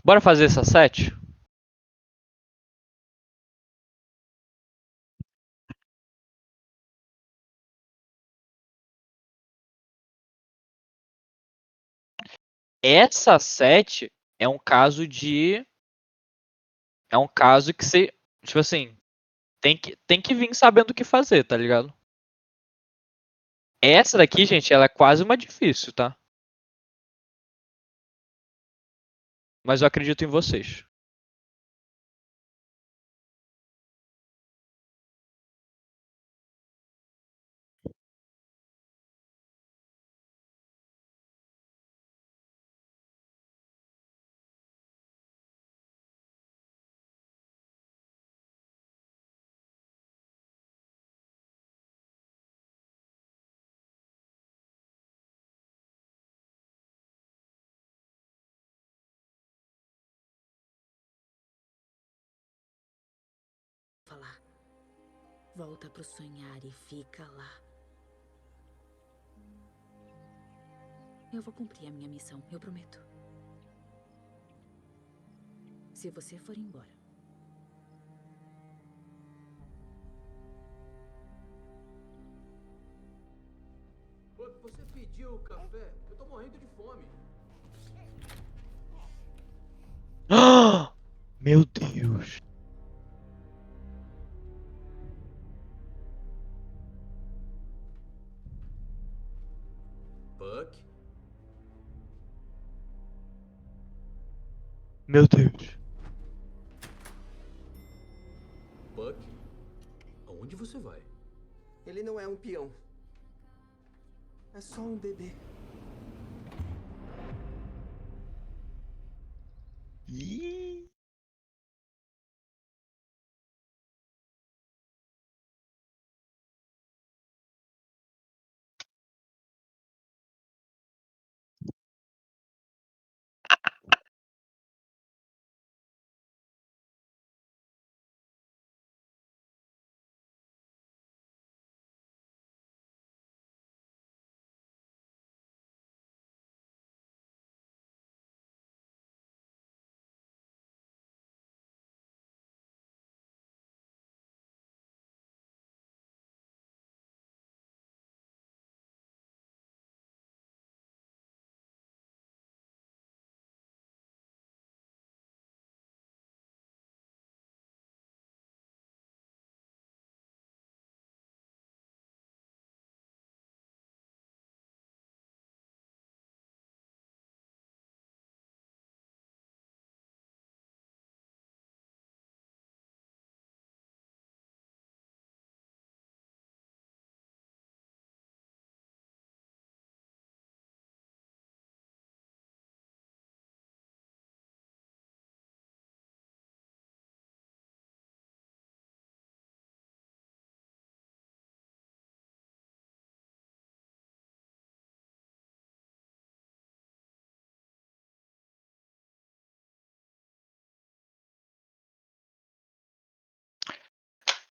Bora fazer essa 7? Essa 7 é um caso de. É um caso que você. Tipo assim, tem que vir sabendo o que fazer, tá ligado? Essa daqui, gente, ela é quase uma difícil, tá? Mas eu acredito em vocês. Falar. Volta pro sonhar e fica lá. Eu vou cumprir a minha missão, eu prometo. Se você for embora. Você pediu café? Eu tô morrendo de fome. Meu Deus. Buck? Meu Deus. Buck? Aonde você vai? Ele não é um peão. É só um bebê. Ih.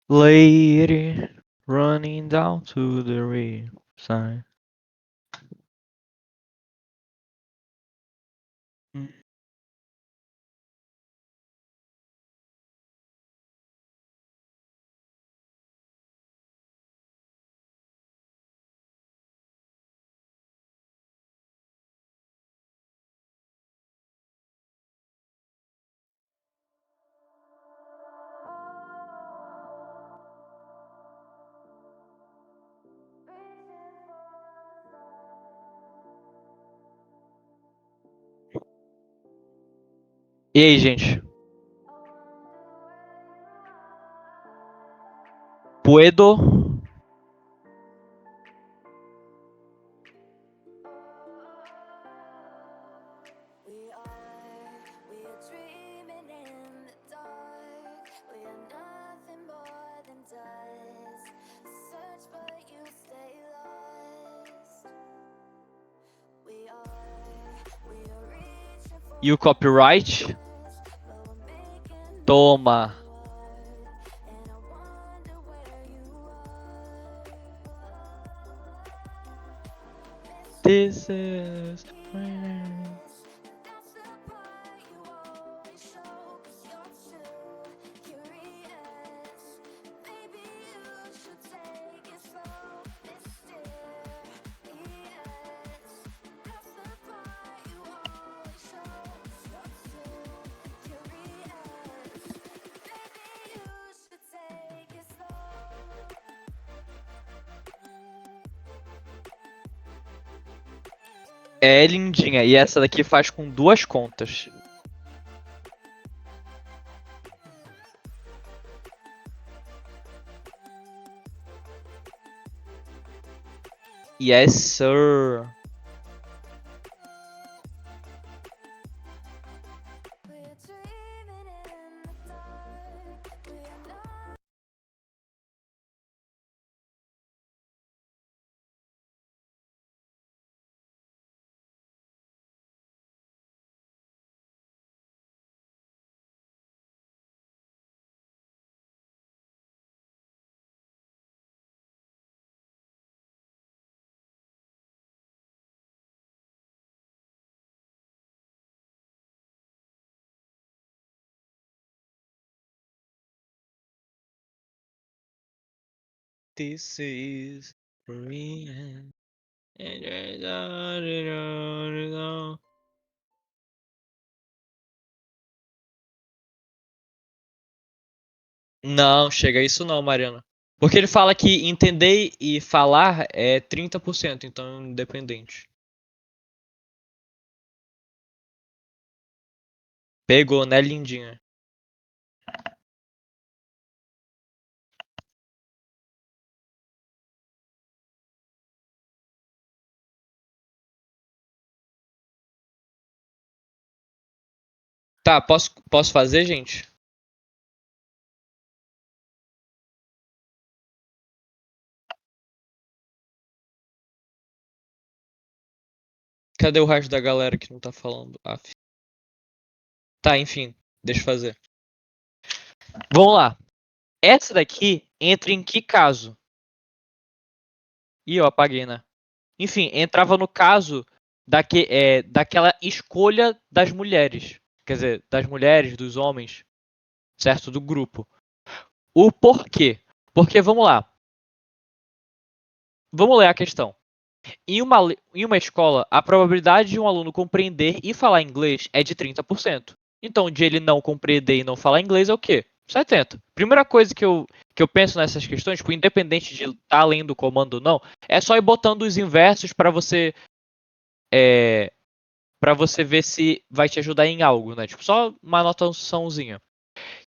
Lady running down to the riverside. E aí, gente? Puedo? E o copyright? Toma. This is... É lindinha. E essa daqui faz com 2 contas. Yes, sir. This is real. Não, chega a isso não, Mariana. Porque ele fala que entender e falar é 30%, então é independente. Pegou, né, lindinha? Tá, posso fazer, gente? Cadê o resto da galera que não tá falando? Aff. Tá, enfim, deixa eu fazer. Vamos lá. Essa daqui entra em que caso? Ih, eu apaguei, né? Enfim, entrava no caso daquela escolha das mulheres. Quer dizer, das mulheres, dos homens, certo? Do grupo. O porquê? Porque, vamos lá. Vamos ler a questão. Em uma escola, a probabilidade de um aluno compreender e falar inglês é de 30%. Então, de ele não compreender e não falar inglês é o quê? 70%. Primeira coisa que eu penso nessas questões, tipo, independente de estar lendo o comando ou não, é só ir botando os inversos para você ver se vai te ajudar em algo, né? Tipo, só uma anotaçãozinha.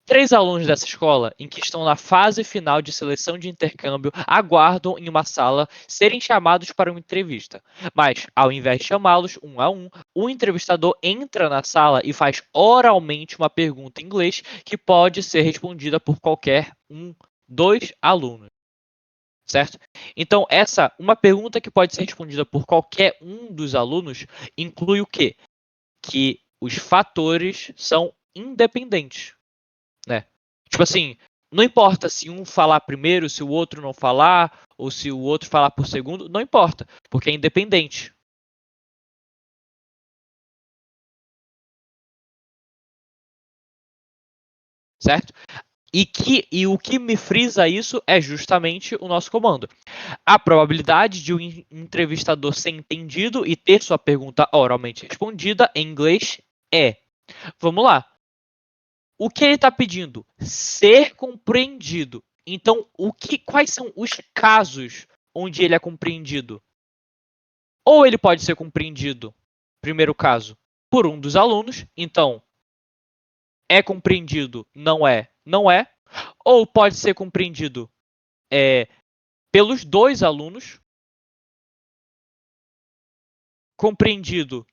3 alunos dessa escola, em que estão na fase final de seleção de intercâmbio, aguardam em uma sala serem chamados para uma entrevista. Mas, ao invés de chamá-los um a um, o entrevistador entra na sala e faz oralmente uma pergunta em inglês que pode ser respondida por qualquer dos alunos. Certo? Então, uma pergunta que pode ser respondida por qualquer um dos alunos inclui o quê? Que os fatores são independentes. Né? Tipo assim, Não importa se um falar primeiro, se o outro não falar, ou se o outro falar por segundo, não importa, porque é independente. Certo? E o que me frisa isso é justamente o nosso comando. A probabilidade de um entrevistador ser entendido e ter sua pergunta oralmente respondida em inglês é. Vamos lá. O que ele está pedindo? Ser compreendido. Então, quais são os casos onde ele é compreendido? Ou ele pode ser compreendido, primeiro caso, por um dos alunos. Então, é compreendido, não é, não é. Ou pode ser compreendido pelos dois alunos. Compreendido,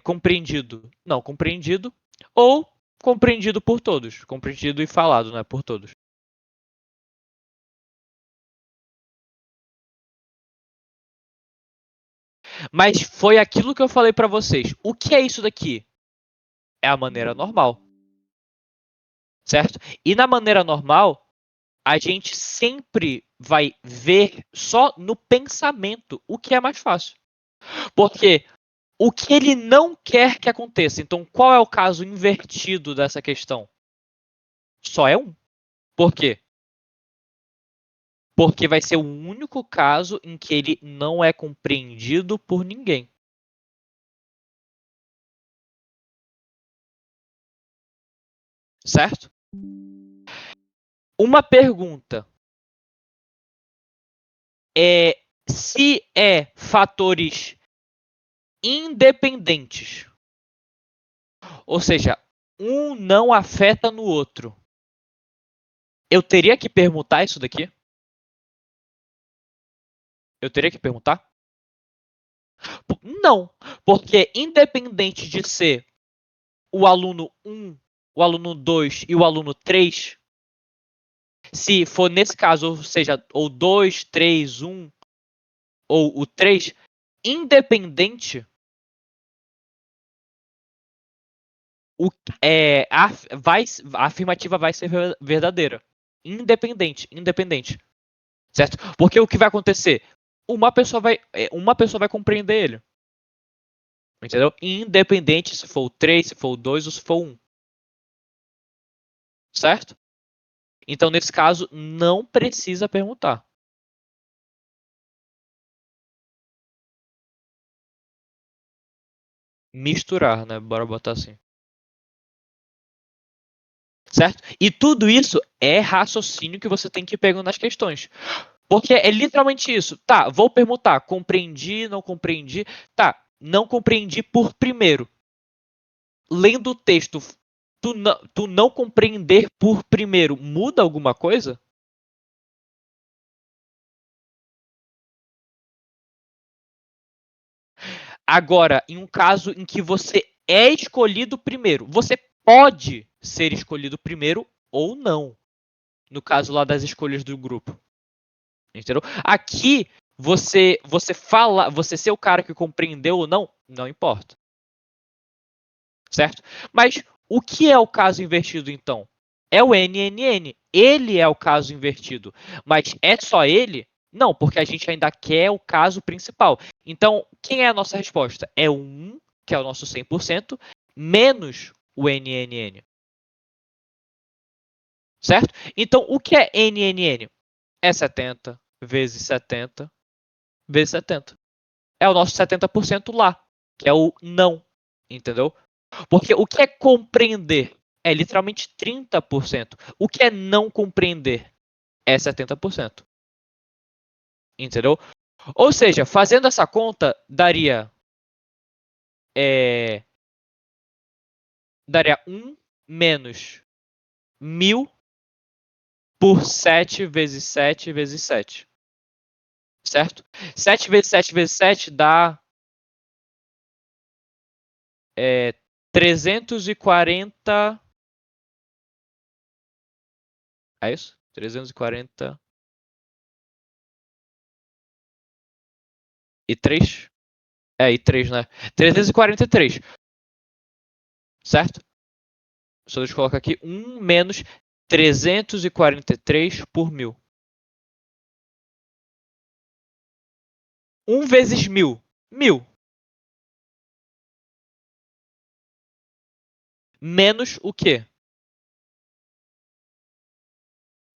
compreendido, não compreendido. Ou compreendido por todos. Compreendido e falado, né, por todos. Mas foi aquilo que eu falei para vocês. O que é isso daqui? É a maneira normal. Certo? E na maneira normal, a gente sempre vai ver só no pensamento o que é mais fácil. Porque o que ele não quer que aconteça. Então, qual é o caso invertido dessa questão? Só é um. Por quê? Porque vai ser o único caso em que ele não é compreendido por ninguém. Certo? Uma pergunta. Se é fatores independentes, ou seja, um não afeta no outro, eu teria que permutar isso daqui? Eu teria que perguntar? Não, porque independente de ser o aluno 1, o aluno 2 e o aluno 3, se for nesse caso, ou seja, ou 2, 3, 1, ou o 3, independente, a afirmativa vai ser verdadeira. Independente. Certo? Porque o que vai acontecer? Uma pessoa vai compreender ele. Entendeu? Independente se for o 3, se for o 2 ou se for o 1. Certo? Então, nesse caso, não precisa perguntar. Misturar, né? Bora botar assim. Certo? E tudo isso é raciocínio que você tem que pegar nas questões. Porque é literalmente isso. Tá, vou perguntar. Compreendi, não compreendi. Tá, não compreendi por primeiro. Lendo o texto, tu não compreender por primeiro muda alguma coisa? Agora, em um caso em que você é escolhido primeiro, você pode ser escolhido primeiro ou não. No caso lá das escolhas do grupo. Entendeu? Aqui, você ser o cara que compreendeu ou não, não importa. Certo? Mas o que é o caso invertido, então? É o NNN. Ele é o caso invertido. Mas é só ele? Não, porque a gente ainda quer o caso principal. Então, quem é a nossa resposta? É o 1, que é o nosso 100%, menos o NNN. Certo? Então, o que é NNN? É 70 vezes 70 vezes 70. É o nosso 70% lá, que é o não. Entendeu? Porque o que é compreender? É literalmente 30%. O que é não compreender? É 70%. Entendeu? Ou seja, fazendo essa conta, daria 1 menos 1000 por 7 vezes 7 vezes 7. Certo? 7 vezes 7 vezes 7 dá 340. É isso? 340. E 3? E 3, né? 343. Certo? Só deixa eu colocar aqui 1 menos 343 por 1000. 1 vezes 1000. 1000. Menos o quê?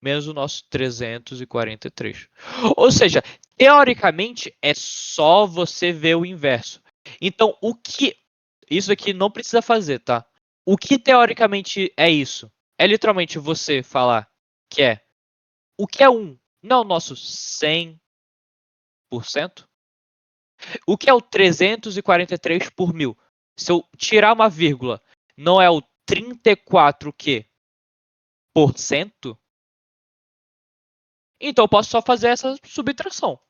Menos o nosso 343. Ou seja, teoricamente é só você ver o inverso. Então, o que... Isso aqui não precisa fazer, tá? O que teoricamente é isso? É literalmente você falar que é... O que é 1? Não é o nosso 100%? O que é o 343 por 1000? Se eu tirar uma vírgula, não é o 34 quê? Por cento? Então eu posso só fazer essa subtração.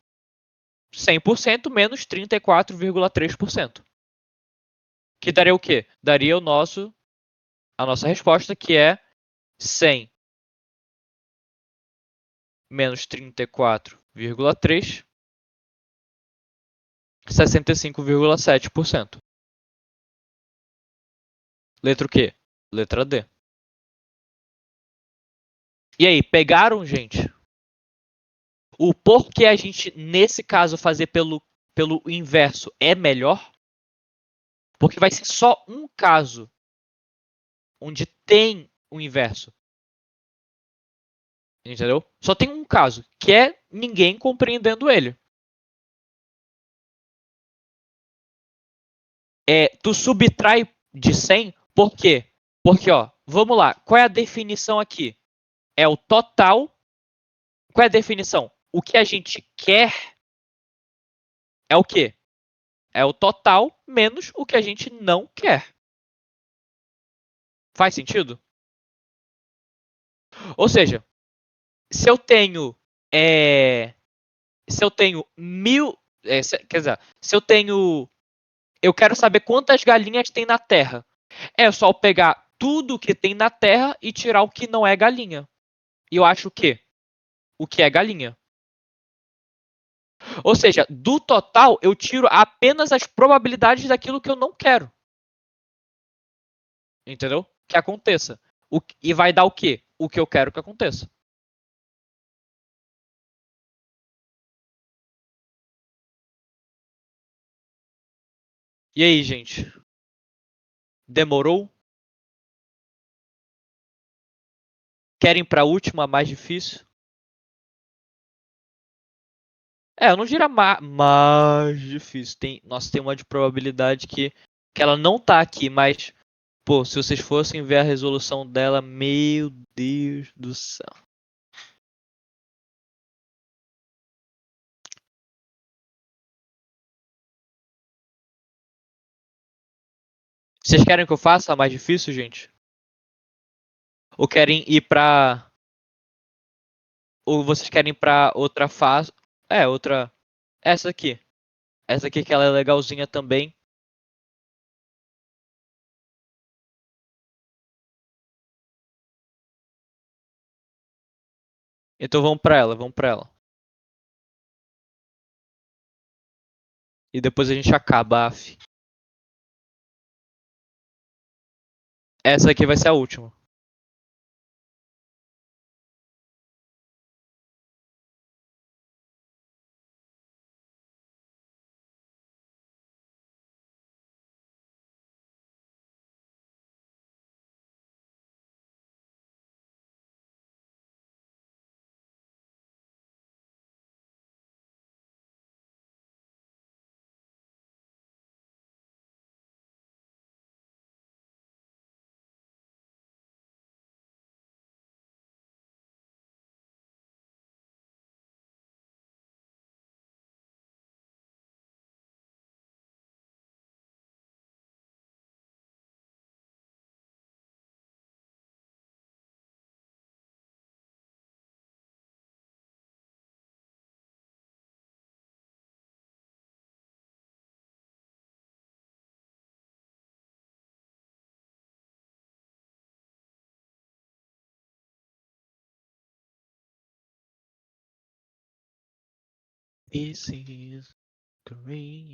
100% menos 34,3%. Que daria o quê? Daria a nossa resposta, que é 100 menos 34,3, 65,7%. Letra o quê? Letra D. E aí, pegaram, gente? O porquê a gente, nesse caso, fazer pelo inverso é melhor? Porque vai ser só um caso onde tem o inverso. Entendeu? Só tem um caso, que é ninguém compreendendo ele. Tu subtrai de 100, por quê? Porque, ó, vamos lá, qual é a definição aqui? É o total. Qual é a definição? O que a gente quer é o quê? É o total menos o que a gente não quer. Faz sentido? Ou seja, se eu tenho. Se eu tenho 1000. Quer dizer, se eu tenho. Eu quero saber quantas galinhas tem na Terra. É só eu pegar tudo que tem na Terra e tirar o que não é galinha. E eu acho o quê? O que é galinha. Ou seja, do total eu tiro apenas as probabilidades daquilo que eu não quero. Entendeu? Que aconteça. E vai dar o quê? O que eu quero que aconteça. E aí, gente? Demorou? Querem para a última, mais difícil? Eu não diria mais difícil. Nossa, tem uma de probabilidade que ela não tá aqui, mas, pô, se vocês fossem ver a resolução dela, meu Deus do céu. Vocês querem que eu faça a mais difícil, gente? Ou querem ir pra. Ou vocês querem ir pra outra fase? Outra. Essa aqui. Essa aqui que ela é legalzinha também. Então vamos pra ela, vamos pra ela. E depois a gente acaba, af. Essa aqui vai ser a última. This is Korea.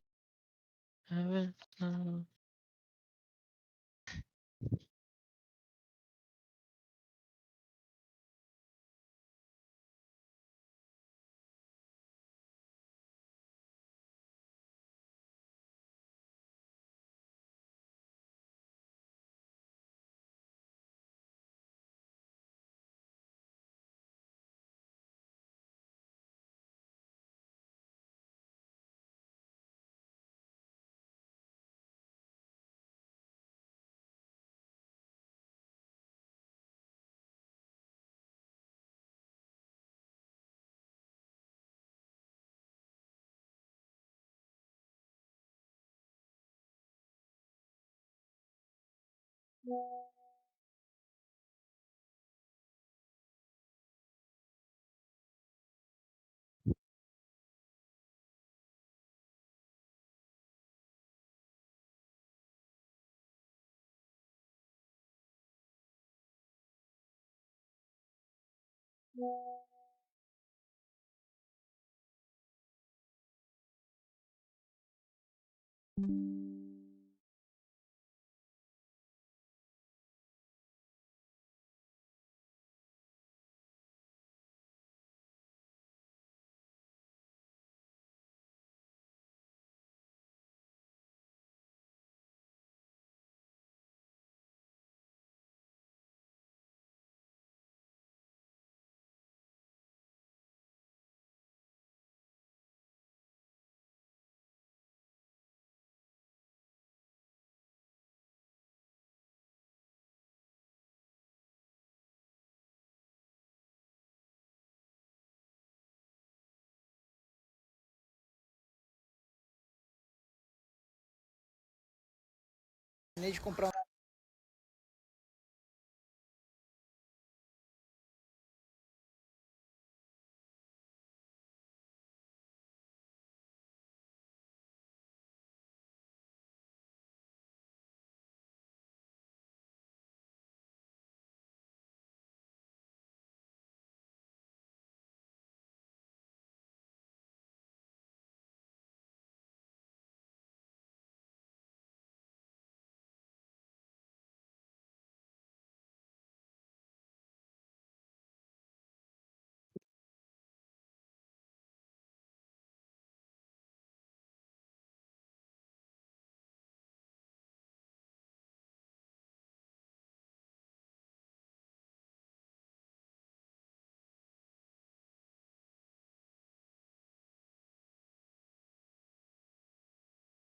De comprar um...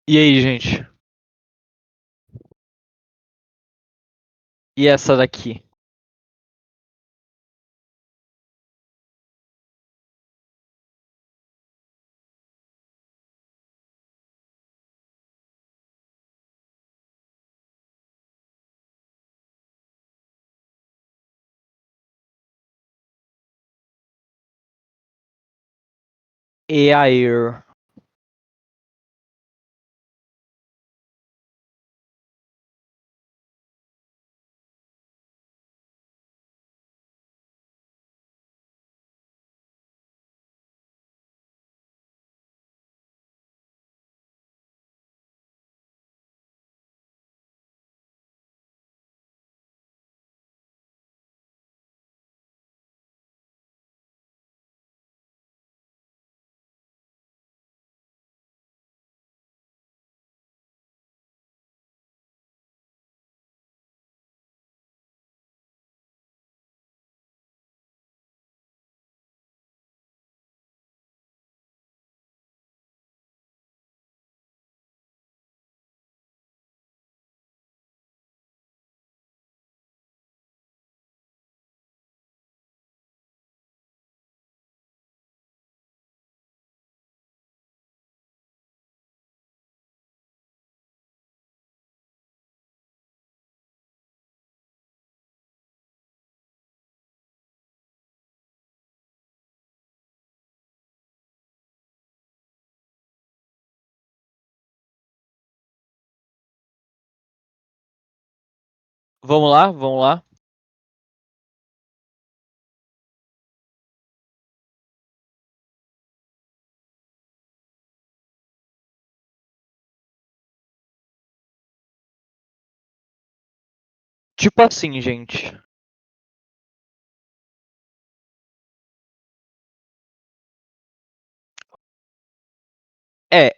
E aí, gente? E essa daqui? E aí? Vamos lá, vamos lá. Tipo assim, gente.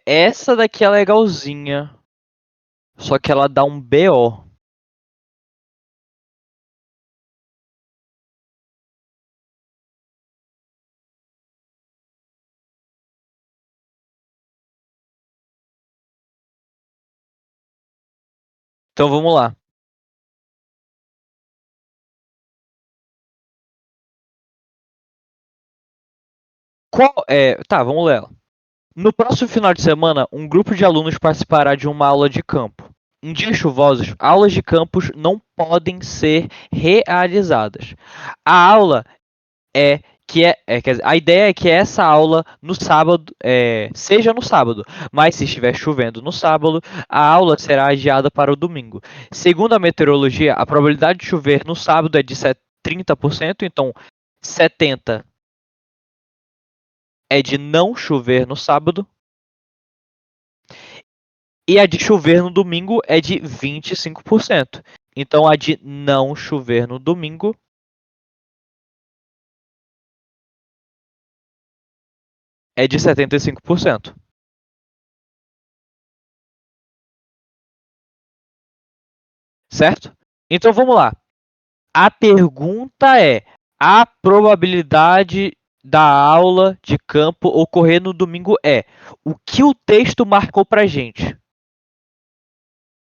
Essa daqui é legalzinha. Só que ela dá um BO. Então vamos lá. Tá, vamos ler ela. No próximo final de semana, um grupo de alunos participará de uma aula de campo. em dias chuvosos, aulas de campus não podem ser realizadas. A aula quer dizer, a ideia é que essa aula no sábado seja no sábado, mas se estiver chovendo no sábado, a aula será adiada para o domingo. Segundo a meteorologia, a probabilidade de chover no sábado é de 30%, então 70 é de não chover no sábado, e a de chover no domingo é de 25%. Então a de não chover no domingo é de 75%. Certo? Então vamos lá. A pergunta é: a probabilidade da aula de campo ocorrer no domingo é o que o texto marcou pra gente?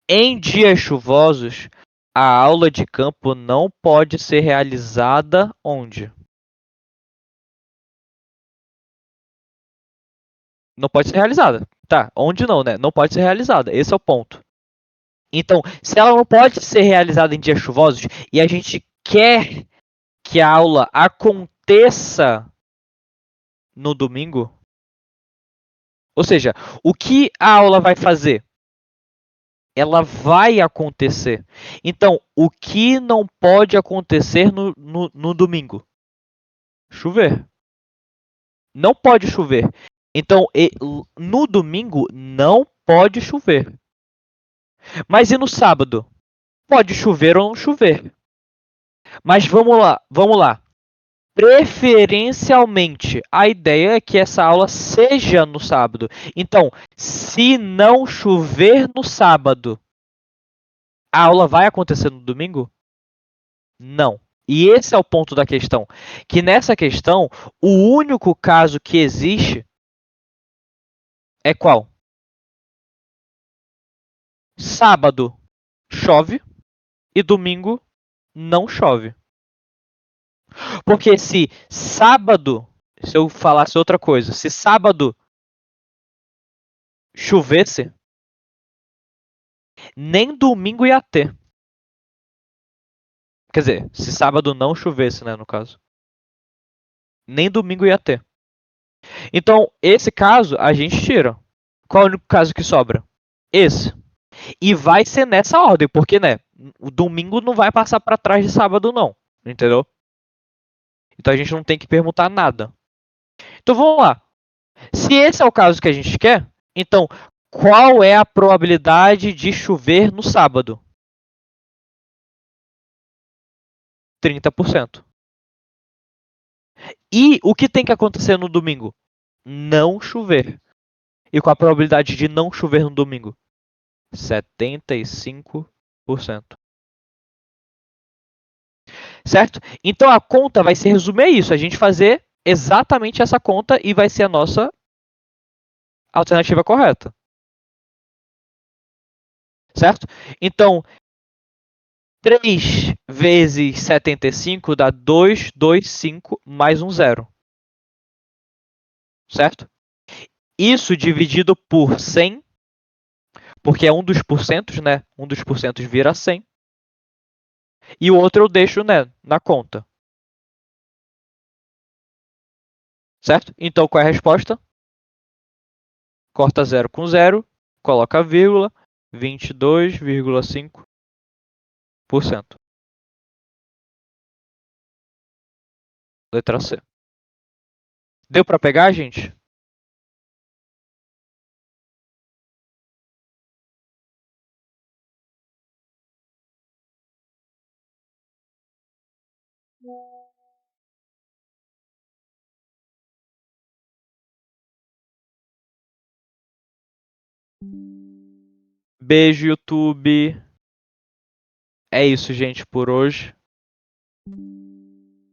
Em dias chuvosos, a aula de campo não pode ser realizada onde? Não pode ser realizada. Tá, onde não, né? Não pode ser realizada. Esse é o ponto. Então, se ela não pode ser realizada em dias chuvosos e a gente quer que a aula aconteça no domingo, ou seja, o que a aula vai fazer? Ela vai acontecer. Então, o que não pode acontecer no domingo? Chover. Não pode chover. Então, no domingo não pode chover. Mas e no sábado? Pode chover ou não chover. Mas vamos lá, vamos lá. Preferencialmente, a ideia é que essa aula seja no sábado. Então, se não chover no sábado, a aula vai acontecer no domingo? Não. E esse é o ponto da questão. Que nessa questão, o único caso que existe é qual? Sábado chove e domingo não chove. Porque se eu falasse outra coisa, se sábado chovesse, nem domingo ia ter. Quer dizer, se sábado não chovesse, né, no caso. Nem domingo ia ter. Então, esse caso a gente tira. Qual é o único caso que sobra? Esse. E vai ser nessa ordem, porque, né, o domingo não vai passar para trás de sábado, não. Entendeu? Então a gente não tem que perguntar nada. Então vamos lá. Se esse é o caso que a gente quer, então qual é a probabilidade de chover no sábado? 30%. E o que tem que acontecer no domingo? Não chover. E qual a probabilidade de não chover no domingo? 75%. Certo? Então a conta vai se resumir a isso. A gente fazer exatamente essa conta e vai ser a nossa alternativa correta. Certo? Então, 3 vezes 75 dá 225 mais um zero. Certo? Isso dividido por 100, porque é um dos porcentos, né? Um dos porcentos vira 100. E o outro eu deixo, né, na conta. Certo? Então, qual é a resposta? Corta 0 com 0, coloca a vírgula, 22,5%. Letra C. Deu para pegar, gente? Beijo, YouTube. É isso, gente, por hoje.